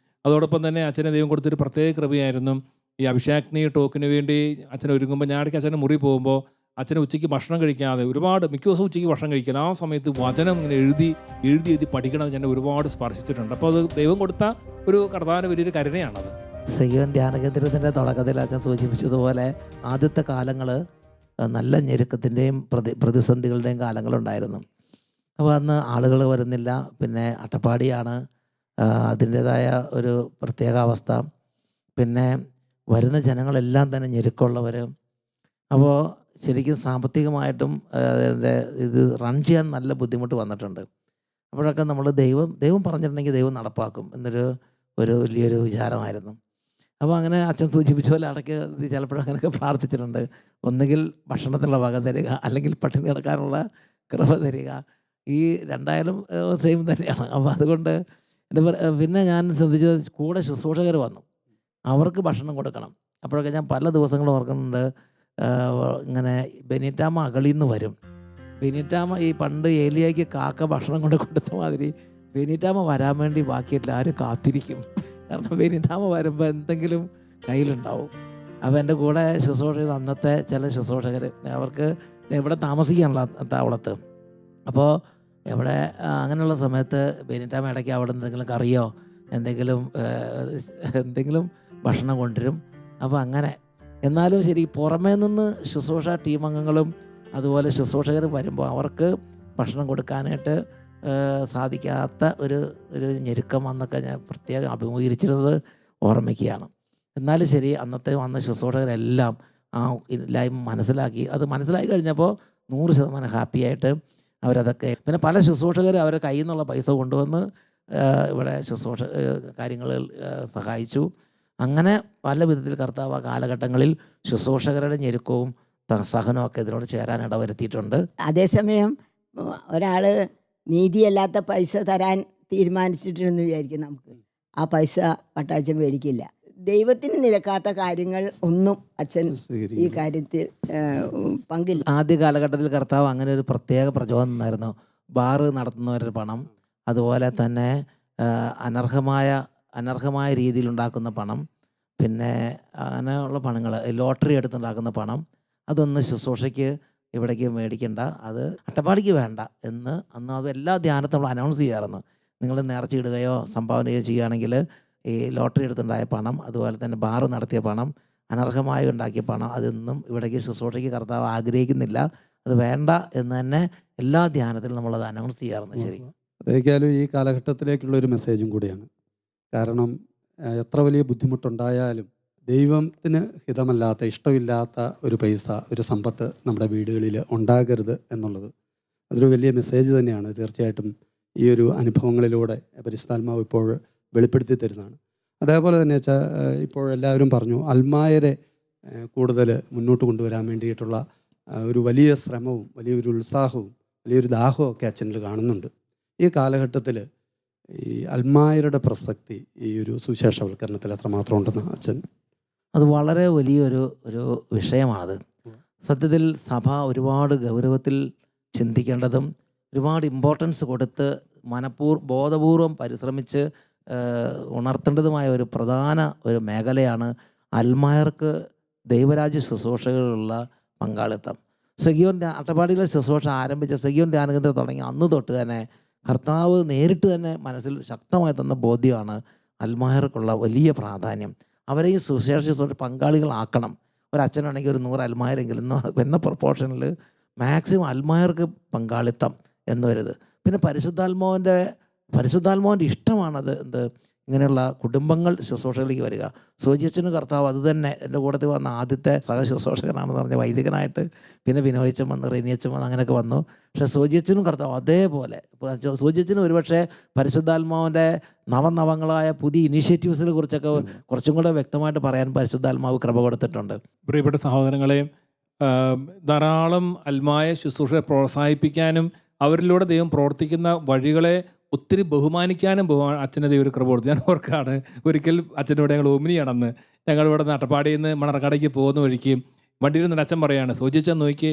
അതോടൊപ്പം തന്നെ അച്ഛനെ ദൈവം കൊടുത്തൊരു പ്രത്യേക കൃപയായിരുന്നു. ഈ അഭിഷേക്നി ടോക്കിന് വേണ്ടി അച്ഛൻ ഒരുങ്ങുമ്പോൾ, ഞാൻ ഇടയ്ക്ക് അച്ഛൻ്റെ മുറി പോകുമ്പോൾ അച്ഛന് ഉച്ചയ്ക്ക് ഭക്ഷണം കഴിക്കാതെ മിക്ക ദിവസം ഉച്ചയ്ക്ക് ഭക്ഷണം കഴിക്കാൻ, ആ സമയത്ത് വചനം ഇങ്ങനെ എഴുതി പഠിക്കണമെന്ന് ഞാൻ ഒരുപാട് സ്പർശിച്ചിട്ടുണ്ട്. അപ്പോൾ അത് ദൈവം കൊടുത്ത ഒരു കർത്താവിന് വലിയൊരു കരുണയാണത്. സഹീവൻ ധ്യാന കേന്ദ്രത്തിൻ്റെ തുടക്കത്തിൽ അച്ഛൻ സൂചിപ്പിച്ചതുപോലെ ആദ്യത്തെ കാലങ്ങൾ നല്ല ഞെരുക്കത്തിൻ്റെയും പ്രതിസന്ധികളുടെയും കാലങ്ങളുണ്ടായിരുന്നു. അപ്പോൾ അന്ന് ആളുകൾ വരുന്നില്ല, പിന്നെ അട്ടപ്പാടിയാണ്, അതിൻ്റേതായ ഒരു പ്രത്യേക അവസ്ഥ. പിന്നെ വരുന്ന ജനങ്ങളെല്ലാം തന്നെ ഞെരുക്കമുള്ളവർ. അപ്പോൾ ശരിക്കും സാമ്പത്തികമായിട്ടും ഇത് റൺ ചെയ്യാൻ നല്ല ബുദ്ധിമുട്ട് വന്നിട്ടുണ്ട്. അപ്പോഴൊക്കെ നമ്മൾ ദൈവം പറഞ്ഞിട്ടുണ്ടെങ്കിൽ ദൈവം നടപ്പാക്കും എന്നൊരു വലിയൊരു വിചാരമായിരുന്നു. അപ്പോൾ അങ്ങനെ അച്ഛൻ സൂചിപ്പിച്ച പോലെ ഇടയ്ക്ക് ചിലപ്പോഴങ്ങനെയൊക്കെ പ്രാർത്ഥിച്ചിട്ടുണ്ട്, ഒന്നുകിൽ ഭക്ഷണത്തിനുള്ള വക തരിക, അല്ലെങ്കിൽ പട്ടിണി കിടക്കാനുള്ള കൃപ തരിക. ഈ രണ്ടായാലും സെയിം തന്നെയാണ്. അപ്പോൾ അതുകൊണ്ട് പിന്നെ ഞാൻ ശ്രദ്ധിച്ചത്, കൂടെ ശുശ്രൂഷകർ വന്നു, അവർക്ക് ഭക്ഷണം കൊടുക്കണം. അപ്പോഴൊക്കെ ഞാൻ പല ദിവസങ്ങളും ഓർക്കുന്നുണ്ട്, ഇങ്ങനെ ബെനീറ്റാമ്മ അകളിൽ നിന്ന് വരും. ബെനീറ്റാമ്മ ഈ പണ്ട് ഏലിയായ്ക്ക് കാക്ക ഭക്ഷണം കൊണ്ട് കൊടുത്ത മാതിരി ബെനീറ്റാമ്മ വരാൻ വേണ്ടി ബാക്കി എല്ലാവരും കാത്തിരിക്കും. കാരണം ബെനീറ്റാമ്മ വരുമ്പോൾ എന്തെങ്കിലും കയ്യിലുണ്ടാവും. അപ്പോൾ എൻ്റെ കൂടെ ശുശ്രൂഷ ചെയ്ത അന്നത്തെ ചില ശുശ്രൂഷകർ, അവർക്ക് ഇവിടെ താമസിക്കാനുള്ള താവളത്ത്. അപ്പോൾ എവിടെ അങ്ങനെയുള്ള സമയത്ത് ബെനീറ്റാമ്മ ഇടയ്ക്ക് അവിടെ എന്തെങ്കിലും കറിയോ എന്തെങ്കിലും ഭക്ഷണം കൊണ്ടുവരും. അപ്പോൾ അങ്ങനെ എന്നാലും ശരി, പുറമേ നിന്ന് ശുശ്രൂഷ ടീം അംഗങ്ങളും അതുപോലെ ശുശ്രൂഷകരും വരുമ്പോൾ അവർക്ക് ഭക്ഷണം കൊടുക്കാനായിട്ട് സാധിക്കാത്ത ഒരു ഞെരുക്കം വന്നൊക്കെ ഞാൻ പ്രത്യേകം അഭിമുഖീകരിച്ചിരുന്നത് ഓർമ്മിക്കുകയാണ്. എന്നാലും ശരി, അന്നത്തെ വന്ന ശുശ്രൂഷകരെല്ലാം ആ ഇല്ലായ്മ മനസ്സിലാക്കി. അത് മനസ്സിലാക്കി കഴിഞ്ഞപ്പോൾ 100% ഹാപ്പിയായിട്ട് അവരതൊക്കെ, പിന്നെ പല ശുശ്രൂഷകർ അവരുടെ കയ്യിൽ നിന്നുള്ള പൈസ കൊണ്ടുവന്ന് ഇവിടെ ശുശ്രൂഷ കാര്യങ്ങളിൽ സഹായിച്ചു. അങ്ങനെ പല വിധത്തിൽ കർത്താവ് ആ കാലഘട്ടങ്ങളിൽ ശുശ്രൂഷകരുടെ ഞെരുക്കവും സഹനവും ഒക്കെ ഇതിനോട് ചേരാൻ ഇടവരുത്തിയിട്ടുണ്ട്. അതേസമയം ഒരാൾ നീതിയല്ലാത്ത പൈസ തരാൻ തീരുമാനിച്ചിട്ടുണ്ടെന്ന് വിചാരിക്കും, നമുക്ക് ആ പൈസ പട്ടാച്ചൻ മേടിക്കില്ല. ദൈവത്തിന് നിരക്കാത്ത കാര്യങ്ങൾ ഒന്നും അച്ഛൻ ഈ കാര്യത്തിൽ പങ്കില്ല. ആദ്യ കാലഘട്ടത്തിൽ കർത്താവ് അങ്ങനെ ഒരു പ്രത്യേക പ്രചോദനം ഉണ്ടായിരുന്നു. ബാറ് നടത്തുന്നവരുടെ പണം, അതുപോലെ തന്നെ അനർഹമായ രീതിയിൽ ഉണ്ടാക്കുന്ന പണം, പിന്നെ അങ്ങനെയുള്ള പണങ്ങൾ, ലോട്ടറി എടുത്തുണ്ടാക്കുന്ന പണം, അതൊന്നും ശുശ്രൂഷയ്ക്ക് ഇവിടേക്ക് മേടിക്കണ്ട, അത് അട്ടപ്പാടിക്ക് വേണ്ട എന്ന് അന്ന് അത് എല്ലാ ധ്യാനത്തും നമ്മൾ അനൗൺസ് ചെയ്യാറുണ്ട്. നിങ്ങൾ നേർച്ചയിടുകയോ സംഭാവനയോ ചെയ്യുകയാണെങ്കിൽ ഈ ലോട്ടറി എടുത്തുണ്ടായ പണം, അതുപോലെ തന്നെ ബാറ് നടത്തിയ പണം, അനർഹമായി ഉണ്ടാക്കിയ പണം, അതൊന്നും ഇവിടേക്ക് ശുശ്രൂഷയ്ക്ക് കർത്താവ് ആഗ്രഹിക്കുന്നില്ല, അത് വേണ്ട എന്ന് തന്നെ എല്ലാ ധ്യാനത്തിലും നമ്മളത് അനൗൺസ് ചെയ്യാറുണ്ട്. ശരി, അതേക്കാളും ഈ കാലഘട്ടത്തിലേക്കുള്ളൊരു മെസ്സേജും കൂടിയാണ്. കാരണം എത്ര വലിയ ബുദ്ധിമുട്ടുണ്ടായാലും ദൈവത്തിന് ഹിതമല്ലാത്ത, ഇഷ്ടമില്ലാത്ത ഒരു പൈസ, ഒരു സമ്പത്ത് നമ്മുടെ വീടുകളിൽ ഉണ്ടാകരുത് എന്നുള്ളത് അതൊരു വലിയ മെസ്സേജ് തന്നെയാണ്. തീർച്ചയായിട്ടും ഈ ഒരു അനുഭവങ്ങളിലൂടെ പരിശുദ്ധാത്മാവ് ഇപ്പോൾ വെളിപ്പെടുത്തി തരുന്നതാണ്. അതേപോലെ തന്നെ ഇപ്പോൾ എല്ലാവരും പറഞ്ഞു, അൽമായരെ കൂടുതൽ മുന്നോട്ട് കൊണ്ടുവരാൻ വേണ്ടിയിട്ടുള്ള ഒരു വലിയ ശ്രമവും വലിയൊരു ഉത്സാഹവും വലിയൊരു ദാഹവും ഒക്കെ അച്ഛനിൽ കാണുന്നുണ്ട്. ഈ കാലഘട്ടത്തിൽ ഈ അൽമായരുടെ പ്രസക്തി ഈ ഒരു സുവിശേഷവൽക്കരണത്തിൽ എത്രമാത്രം ഉണ്ടെന്ന് അച്ഛൻ? അത് വളരെ വലിയൊരു വിഷയമാണത്. സത്യത്തിൽ സഭ ഒരുപാട് ഗൗരവത്തിൽ ചിന്തിക്കേണ്ടതും ഒരുപാട് ഇമ്പോർട്ടൻസ് കൊടുത്ത് ബോധപൂർവം പരിശ്രമിച്ച് ഉണർത്തേണ്ടതുമായ ഒരു പ്രധാന മേഖലയാണ് അൽമായർക്ക് ദൈവരാജ്യ ശുശ്രൂഷകളിലുള്ള പങ്കാളിത്തം. അട്ടപ്പാടിയിലെ ശുശ്രൂഷ ആരംഭിച്ച സെഗിയോൻ ധ്യാനകേന്ദ്രം തുടങ്ങി അന്ന് തൊട്ട് തന്നെ കർത്താവ് നേരിട്ട് തന്നെ മനസ്സിൽ ശക്തമായി തന്ന ബോധ്യമാണ് അൽമായർക്കുള്ള വലിയ പ്രാധാന്യം. അവരെയും സുവിശേഷ ശുശ്രൂഷ പങ്കാളികളാക്കണം. ഒരച്ഛനാണെങ്കിൽ ഒരു 100 അൽമായരെങ്കിലും എന്ന പ്രൊപ്പോർഷനിൽ മാക്സിമം അൽമായർക്ക് പങ്കാളിത്തം എന്നൊരിത്. പിന്നെ പരിശുദ്ധാത്മാവിൻ്റെ ഇഷ്ടമാണത്. ഇങ്ങനെയുള്ള കുടുംബങ്ങൾ ശുശ്രൂഷകളിലേക്ക് വരിക. സോജിയച്ചനും കർത്താവ് അത് തന്നെ എൻ്റെ കൂട്ടത്തിൽ വന്ന ആദ്യത്തെ സഹശുശ്രൂഷകനാണെന്ന് പറഞ്ഞ വൈദികനായിട്ട്, പിന്നെ വിനോയിച്ചൻ വന്ന്, റെനിയച്ചൻ വന്ന്, അങ്ങനെയൊക്കെ വന്നു. പക്ഷേ സോജിയച്ചനും കർത്താവ് അതേപോലെ. സോജിയച്ചനും ഒരുപക്ഷെ പരിശുദ്ധാത്മാവിൻ്റെ നവങ്ങളായ പുതിയ ഇനീഷ്യേറ്റീവ്സിനെ കുറിച്ചൊക്കെ കുറച്ചും കൂടെ വ്യക്തമായിട്ട് പറയാൻ പരിശുദ്ധാത്മാവ് കൃപ കൊടുത്തിട്ടുണ്ട്. പ്രിയപ്പെട്ട സഹോദരങ്ങളെ, ധാരാളം അൽമായ ശുശ്രൂഷയെ പ്രോത്സാഹിപ്പിക്കാനും അവരിലൂടെ ദൈവം പ്രവർത്തിക്കുന്ന വഴികളെ ഒത്തിരി ബഹുമാനിക്കാനും അച്ഛൻ്റെ ദൈവം ഒരു കൃപ കൊടുത്തു. ഞാൻ ഓർക്കാണ്, ഒരിക്കൽ അച്ഛൻ്റെ ഇവിടെ ഞങ്ങൾ ഒമിനിയാണെന്ന്, ഞങ്ങളിവിടെ അട്ടപ്പാടിയിൽ നിന്ന് മണർക്കാടേക്ക് പോകുന്ന വഴിക്ക് വണ്ടിയിൽ നിന്ന് അച്ഛൻ പറയാണ്, സൂചിച്ചാൽ നോക്കി,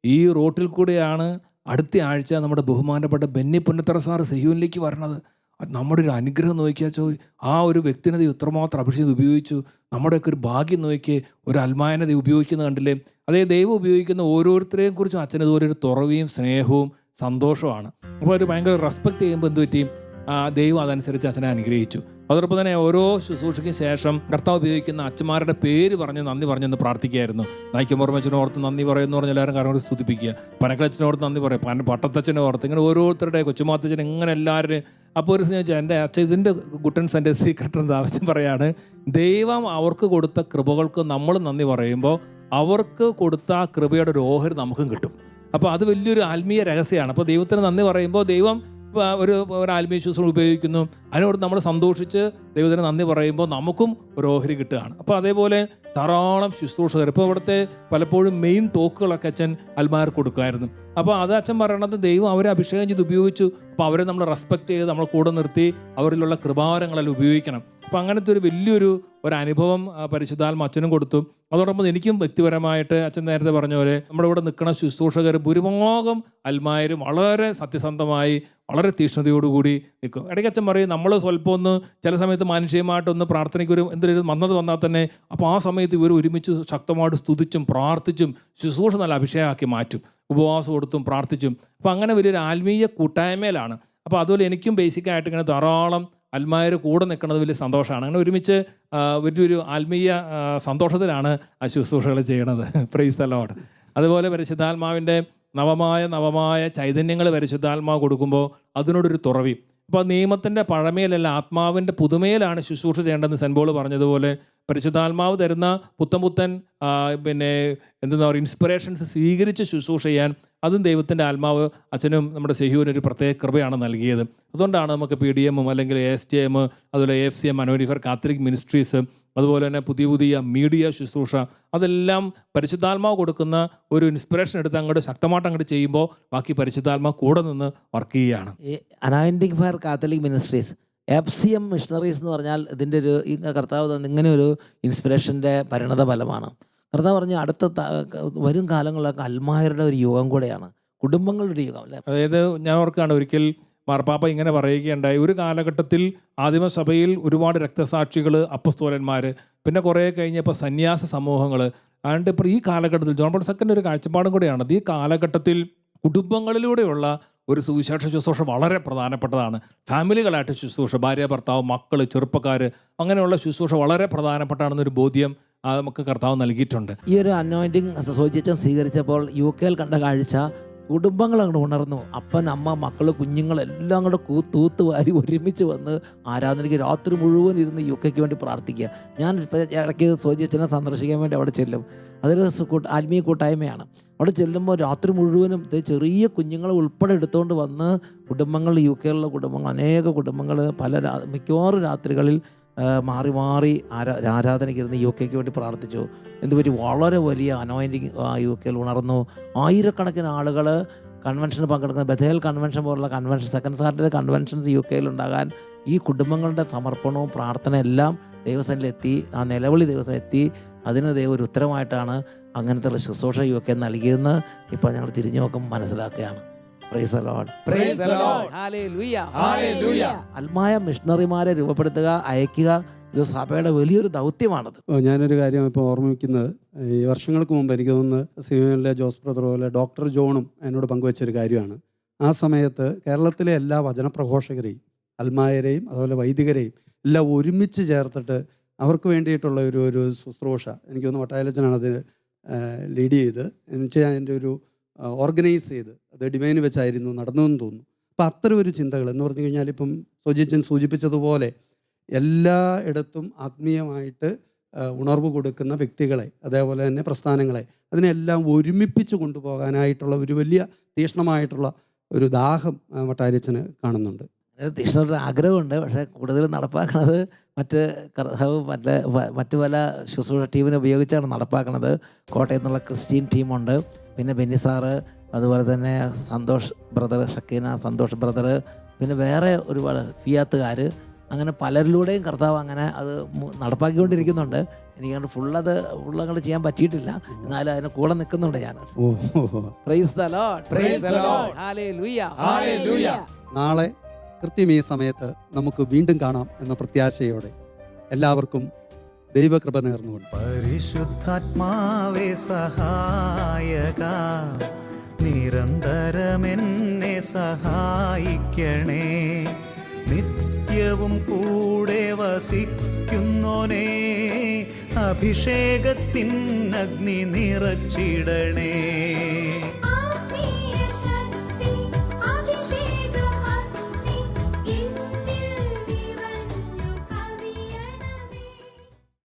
ഈ റോട്ടിൽ കൂടെയാണ് അടുത്ത ആഴ്ച നമ്മുടെ ബഹുമാനപ്പെട്ട ബെന്നി പുന്നത്തറ സാറ് സെയ്യൂനിലേക്ക് വരണത്. നമ്മുടെ ഒരു അനുഗ്രഹം നോക്കിയാച്ചോ, ആ ഒരു വ്യക്തിനെ ഇത്രമാത്രം അഭിഷേകം ഉപയോഗിച്ചു. നമ്മുടെയൊക്കെ ഒരു ഭാഗ്യം നോക്കി, ഒരു അൽമായനെ ഉപയോഗിക്കുന്നത് കണ്ടില്ലേ. അതേ ദൈവം ഉപയോഗിക്കുന്ന ഓരോരുത്തരെയും കുറിച്ചും അച്ഛൻ ഇതുപോലെ ഒരു തുറവിയും സ്നേഹവും സന്തോഷമാണ്. അപ്പോൾ ഒരു ഭയങ്കര റെസ്പെക്റ്റ് ചെയ്യുമ്പോൾ എന്ത് പറ്റി, ദൈവം അതനുസരിച്ച് അച്ഛനെ അനുഗ്രഹിച്ചു. അതോടൊപ്പം തന്നെ ഓരോ ശുശ്രൂഷയ്ക്കും ശേഷം കർത്താവ് ഉപയോഗിക്കുന്ന അച്ഛന്മാരുടെ പേര് പറഞ്ഞ് നന്ദി പറഞ്ഞെന്ന് പ്രാർത്ഥിക്കുകയായിരുന്നു. നായ്ക്കമ്പുറമച്ഛനെ ഓർത്ത് നന്ദി പറയുമെന്ന് പറഞ്ഞ് എല്ലാവരും കാരണം സ്തുതിപ്പിക്കുക. പനക്കളച്ചനെ ഓർത്ത് നന്ദി പറയും, പട്ടത്തച്ഛനെ ഓർത്ത്, ഇങ്ങനെ ഓരോരുത്തരുടെ കൊച്ചുമാത്തച്ഛൻ, ഇങ്ങനെ എല്ലാവരും. അപ്പോൾ ഒരു ചോദിച്ചാൽ എൻ്റെ അച്ഛൻ ഇതിൻ്റെ ഗുട്ടൻസ് എൻ്റെ സീക്രട്ട് എന്താ ആവശ്യം പറയാണ്, ദൈവം അവർക്ക് കൊടുത്ത കൃപകൾക്ക് നമ്മൾ നന്ദി പറയുമ്പോൾ അവർക്ക് കൊടുത്ത ആ കൃപയുടെ ഒരു ഓഹരി നമുക്കും കിട്ടും. അപ്പോൾ അത് വലിയൊരു ആത്മീയ രഹസ്യമാണ്. അപ്പോൾ ദൈവത്തിന് നന്ദി പറയുമ്പോൾ ദൈവം ഒരു ആത്മീയ ശുശ്രൂഷ ഉപയോഗിക്കുന്നു. അതിനോട് നമ്മൾ സന്തോഷിച്ച് ദൈവത്തിന് നന്ദി പറയുമ്പോൾ നമുക്കും ഒരു ഓഹരി കിട്ടുകയാണ്. അപ്പോൾ അതേപോലെ ധാരാളം ശുശ്രൂഷകർ, ഇപ്പോൾ ഇവിടുത്തെ പലപ്പോഴും മെയിൻ ടോക്കുകളൊക്കെ അച്ഛൻ അൽമായർക്ക് കൊടുക്കുമായിരുന്നു. അപ്പോൾ അത് അച്ഛൻ പറയണത് ദൈവം അവരെ അഭിഷേകം ചെയ്ത് ഉപയോഗിച്ചു. അപ്പോൾ അവരെ നമ്മൾ റെസ്പെക്റ്റ് ചെയ്ത് നമ്മൾ കൂടെ നിർത്തി അവരിലുള്ള കൃപാവരങ്ങളെല്ലാം ഉപയോഗിക്കണം. അപ്പോൾ അങ്ങനത്തെ ഒരു വലിയൊരു അനുഭവം പരിശുദ്ധാത്മ അച്ഛനും കൊടുത്തു. അതോടൊപ്പം എനിക്കും വ്യക്തിപരമായിട്ട് അച്ഛൻ നേരത്തെ പറഞ്ഞ പോലെ നമ്മുടെ ഇവിടെ നിൽക്കുന്ന ശുശ്രൂഷകർ ഭൂരിഭാഗം അൽമായരും വളരെ സത്യസന്ധമായി വളരെ തീക്ഷ്ണതയോടുകൂടി നിൽക്കും. ഇടയ്ക്ക് അച്ഛൻ പറയും, നമ്മൾ സ്വല്പം ഒന്ന് ചില സമയത്ത് മാനുഷികമായിട്ടൊന്ന് പ്രാർത്ഥനയ്ക്ക് എന്തൊരു വന്നത് വന്നാൽ തന്നെ അപ്പോൾ ആ സമയത്ത് ഇവർ ഒരുമിച്ച് ശക്തമായിട്ട് സ്തുതിച്ചും പ്രാർത്ഥിച്ചും ശുശ്രൂഷ നല്ല അഭിഷേകമാക്കി മാറ്റും, ഉപവാസം കൊടുത്തും പ്രാർത്ഥിച്ചും. അപ്പോൾ അങ്ങനെ വലിയൊരു ആത്മീയ കൂട്ടായ്മയിലാണ്. അപ്പോൾ അതുപോലെ എനിക്കും ബേസിക്കായിട്ട് ഇങ്ങനെ ധാരാളം അൽമായർ കൂടെ നിൽക്കുന്നത് വലിയ സന്തോഷമാണ്. അങ്ങനെ ഒരുമിച്ച് വലിയൊരു ആത്മീയ സന്തോഷത്തിലാണ് ആ ശുശ്രൂഷകൾ ചെയ്യണത്. Praise the Lord. അതുപോലെ പരിശുദ്ധാത്മാവിൻ്റെ നവമായ ചൈതന്യങ്ങൾ പരിശുദ്ധാത്മാവ് കൊടുക്കുമ്പോൾ അതിനോടൊരു തുറവി. അപ്പോൾ നിയമത്തിൻ്റെ പഴമയിലല്ല, ആത്മാവിൻ്റെ പുതുമയിലാണ് ശുശ്രൂഷ ചെയ്യേണ്ടതെന്ന് സെൻറ്റ് പോൾ പറഞ്ഞതുപോലെ പരിശുദ്ധാത്മാവ് തരുന്ന പുത്തൻ എന്താ പറയുക, ഇൻസ്പിറേഷൻസ് സ്വീകരിച്ച് ശുശ്രൂഷ ചെയ്യാൻ അതും ദൈവത്തിൻ്റെ ആത്മാവ് അച്ഛനും നമ്മുടെ സെഹ്യൂവിനും ഒരു പ്രത്യേക കൃപയാണ് നൽകിയത്. അതുകൊണ്ടാണ് നമുക്ക് PDM അല്ലെങ്കിൽ ASTM, അതുപോലെ AFCM, മനോരിഫർ കാത്തലിക് മിനിസ്ട്രീസ്, അതുപോലെ തന്നെ പുതിയ മീഡിയ ശുശ്രൂഷ, അതെല്ലാം പരിശുദ്ധാത്മാവ് കൊടുക്കുന്ന ഒരു ഇൻസ്പിറേഷൻ എടുത്ത് ശക്തമായിട്ട് ചെയ്യുമ്പോൾ ബാക്കി പരിശുദ്ധാത്മാവ് കൂടെ നിന്ന് വർക്ക് ചെയ്യുകയാണ്. ഈ anointing fire Catholic ministries, FCM missionaries എന്ന് പറഞ്ഞാൽ ഇതിൻ്റെ ഒരു ഈ കർത്താവ് തന്ന ഇങ്ങനെ ഒരു ഇൻസ്പിറേഷൻ്റെ പരിണത ഫലമാണ്. കർത്താവ് പറഞ്ഞ അടുത്ത വരും കാലങ്ങളിലൊക്കെ അൽമായരുടെ ഒരു യുഗം കൂടെയാണ്, കുടുംബങ്ങളുടെ ഒരു യുഗം അല്ലേ. അതായത് ഞാൻ ഓർക്കുകയാണ്, ഒരിക്കൽ മാർപ്പാപ്പ ഇങ്ങനെ പറയുകയുണ്ടായി, ഒരു കാലഘട്ടത്തിൽ ആദിമസഭയിൽ ഒരുപാട് രക്തസാക്ഷികൾ, അപ്പസ്തോലന്മാർ, പിന്നെ കുറേ കഴിഞ്ഞപ്പോൾ സന്യാസ സമൂഹങ്ങൾ, അതുകൊണ്ട് ഇപ്പോൾ ഈ കാലഘട്ടത്തിൽ ജോൺ പോൾ II ഒരു കാഴ്ചപ്പാടും കൂടെയാണ്. ഈ കാലഘട്ടത്തിൽ കുടുംബങ്ങളിലൂടെയുള്ള ഒരു സുവിശേഷ ശുശ്രൂഷ വളരെ പ്രധാനപ്പെട്ടതാണ്. ഫാമിലികളായിട്ട് ശുശ്രൂഷ, ഭാര്യ, ഭർത്താവ്, മക്കൾ, ചെറുപ്പക്കാർ, അങ്ങനെയുള്ള ശുശ്രൂഷ വളരെ പ്രധാനപ്പെട്ടാണെന്നൊരു ബോധ്യം നമുക്ക് കർത്താവ് നൽകിയിട്ടുണ്ട്. ഈ ഒരു അനോയിന്റിങ് സോജിച്ചൻ സ്വീകരിച്ചപ്പോൾ UK കണ്ട കാഴ്ച, കുടുംബങ്ങൾ അങ്ങോട്ട് ഉണർന്നു. അപ്പൻ, അമ്മ, മക്കൾ, കുഞ്ഞുങ്ങളെല്ലാം അങ്ങോട്ട് തൂത്തുവാരി ഒരുമിച്ച് വന്ന് ആരാധനയ്ക്ക് രാത്രി മുഴുവൻ ഇരുന്ന് UK വേണ്ടി പ്രാർത്ഥിക്കുക. ഞാൻ ഇപ്പോൾ ഇടയ്ക്ക് സോജിച്ചനെ സന്ദർശിക്കാൻ വേണ്ടി അവിടെ ചെല്ലും. അതൊരു ആത്മീയ കൂട്ടായ്മയാണ്. അവിടെ ചെല്ലുമ്പോൾ രാത്രി മുഴുവനും ചെറിയ കുഞ്ഞുങ്ങളെ ഉൾപ്പെടെ എടുത്തുകൊണ്ട് വന്ന് കുടുംബങ്ങൾ, UK കുടുംബങ്ങൾ, അനേക കുടുംബങ്ങൾ മിക്കവാറും രാത്രികളിൽ മാറി ആരാധനയ്ക്കിരുന്ന് UK വേണ്ടി പ്രാർത്ഥിച്ചു. എന്തുപറ്റി, വളരെ വലിയ അനോയിന്റിങ് UK ഉണർന്നു. ആയിരക്കണക്കിന് ആളുകൾ കൺവെൻഷന് പങ്കെടുക്കുന്ന ബഥേൽ കൺവെൻഷൻ പോലുള്ള convention, second Saturday conventions UK ഉണ്ടാകാൻ ഈ കുടുംബങ്ങളുടെ സമർപ്പണവും പ്രാർത്ഥന എല്ലാം ദൈവസനിലെത്തി. ആ നിലവിളി ദൈവസം എത്തി. അതിന് ദൈവം ഒരു ഉത്തരമായിട്ടാണ് അങ്ങനത്തെ ശുശ്രൂഷ UK നൽകിയെന്ന് ഇപ്പോൾ ഞങ്ങൾ തിരിഞ്ഞു നോക്കുമ്പോൾ മനസ്സിലാക്കുകയാണ്. Praise the Lord, praise the Lord, hallelujah, hallelujah. അൽമായ മിഷണറിമാരെ രൂപപ്പെടുത്തുക, അയക്കുക, ഇത് സഭയുടെ വലിയൊരു ദൗത്യമാണത്. ഞാനൊരു കാര്യം ഇപ്പോൾ ഓർമ്മിക്കുന്നത്, ഈ വർഷങ്ങൾക്ക് മുമ്പ് എനിക്ക് തോന്നുന്നത് സിയോനിലെ ജോസ് ബ്രദർ പോലെ ഡോക്ടർ ജോണും എന്നോട് പങ്കുവച്ചൊരു കാര്യമാണ്. ആ സമയത്ത് കേരളത്തിലെ എല്ലാ വചനപ്രഘോഷകരെയും, അൽമായരെയും അതുപോലെ വൈദികരെയും എല്ലാം ഒരുമിച്ച് ചേർത്തിട്ട് അവർക്ക് വേണ്ടിയിട്ടുള്ള ഒരു ശുശ്രൂഷ, എനിക്ക് തോന്നുന്നു വട്ടായലച്ചനാണ് അത് ലീഡ് ചെയ്ത്, എന്നുവെച്ചാൽ അതിൻ്റെ ഒരു ഓർഗനൈസ് ചെയ്ത് അത് ഡിവൈന് വെച്ചായിരുന്നു നടന്നതെന്ന് തോന്നുന്നു. അപ്പം അത്തരം ഒരു ചിന്തകൾ എന്ന് പറഞ്ഞു കഴിഞ്ഞാൽ, ഇപ്പം സോജിച്ചൻ സൂചിപ്പിച്ചതുപോലെ എല്ലാ ഇടത്തും ആത്മീയമായിട്ട് ഉണർവ് കൊടുക്കുന്ന വ്യക്തികളെ, അതേപോലെ തന്നെ പ്രസ്ഥാനങ്ങളെ, അതിനെല്ലാം ഒരുമിപ്പിച്ച് കൊണ്ടുപോകാനായിട്ടുള്ള ഒരു വലിയ തീക്ഷ്ണമായിട്ടുള്ള ഒരു ദാഹം വട്ടായലച്ചന് കാണുന്നുണ്ട്. തീക്ഷ്ണയുടെ ആഗ്രഹമുണ്ട്. പക്ഷേ കൂടുതൽ നടപ്പാക്കണത് മറ്റ് പല ശുശ്രൂഷ ടീമിനെ ഉപയോഗിച്ചാണ് നടപ്പാക്കണത്. കോട്ടയത്ത് നിന്നുള്ള ക്രിസ്ത്യൻ ടീമുണ്ട്, പിന്നെ ബെന്നിസാറ്, അതുപോലെ തന്നെ സന്തോഷ് ബ്രദർ, ഷക്കീന സന്തോഷ് ബ്രദർ, പിന്നെ വേറെ ഒരുപാട് ഫിയാത്തുകാർ, അങ്ങനെ പലരിലൂടെയും കർത്താവ് അങ്ങനെ അത് നടപ്പാക്കിക്കൊണ്ടിരിക്കുന്നുണ്ട്. എനിക്കങ്ങോട്ട് ഫുള്ളങ്ങോട്ട് ചെയ്യാൻ പറ്റിയിട്ടില്ല, എന്നാലും അതിന് കൂടെ നിൽക്കുന്നുണ്ട് ഞാൻ. Praise the Lord, praise the Lord, hallelujah, hallelujah. നാളെ കൃത്യം ഈ സമയത്ത് നമുക്ക് വീണ്ടും കാണാം എന്ന പ്രത്യാശയോടെ എല്ലാവർക്കും ദൈവകൃപ നേർന്നുകൊണ്ട്, പരിശുദ്ധാത്മാവേ സഹായക, നിരന്തരമെന്നെ സഹായിക്കണേ, നിത്യവും കൂടെ വസിക്കുന്നോനേ, അഭിഷേകത്തിൻ അഗ്നി നിറച്ചിടണേ.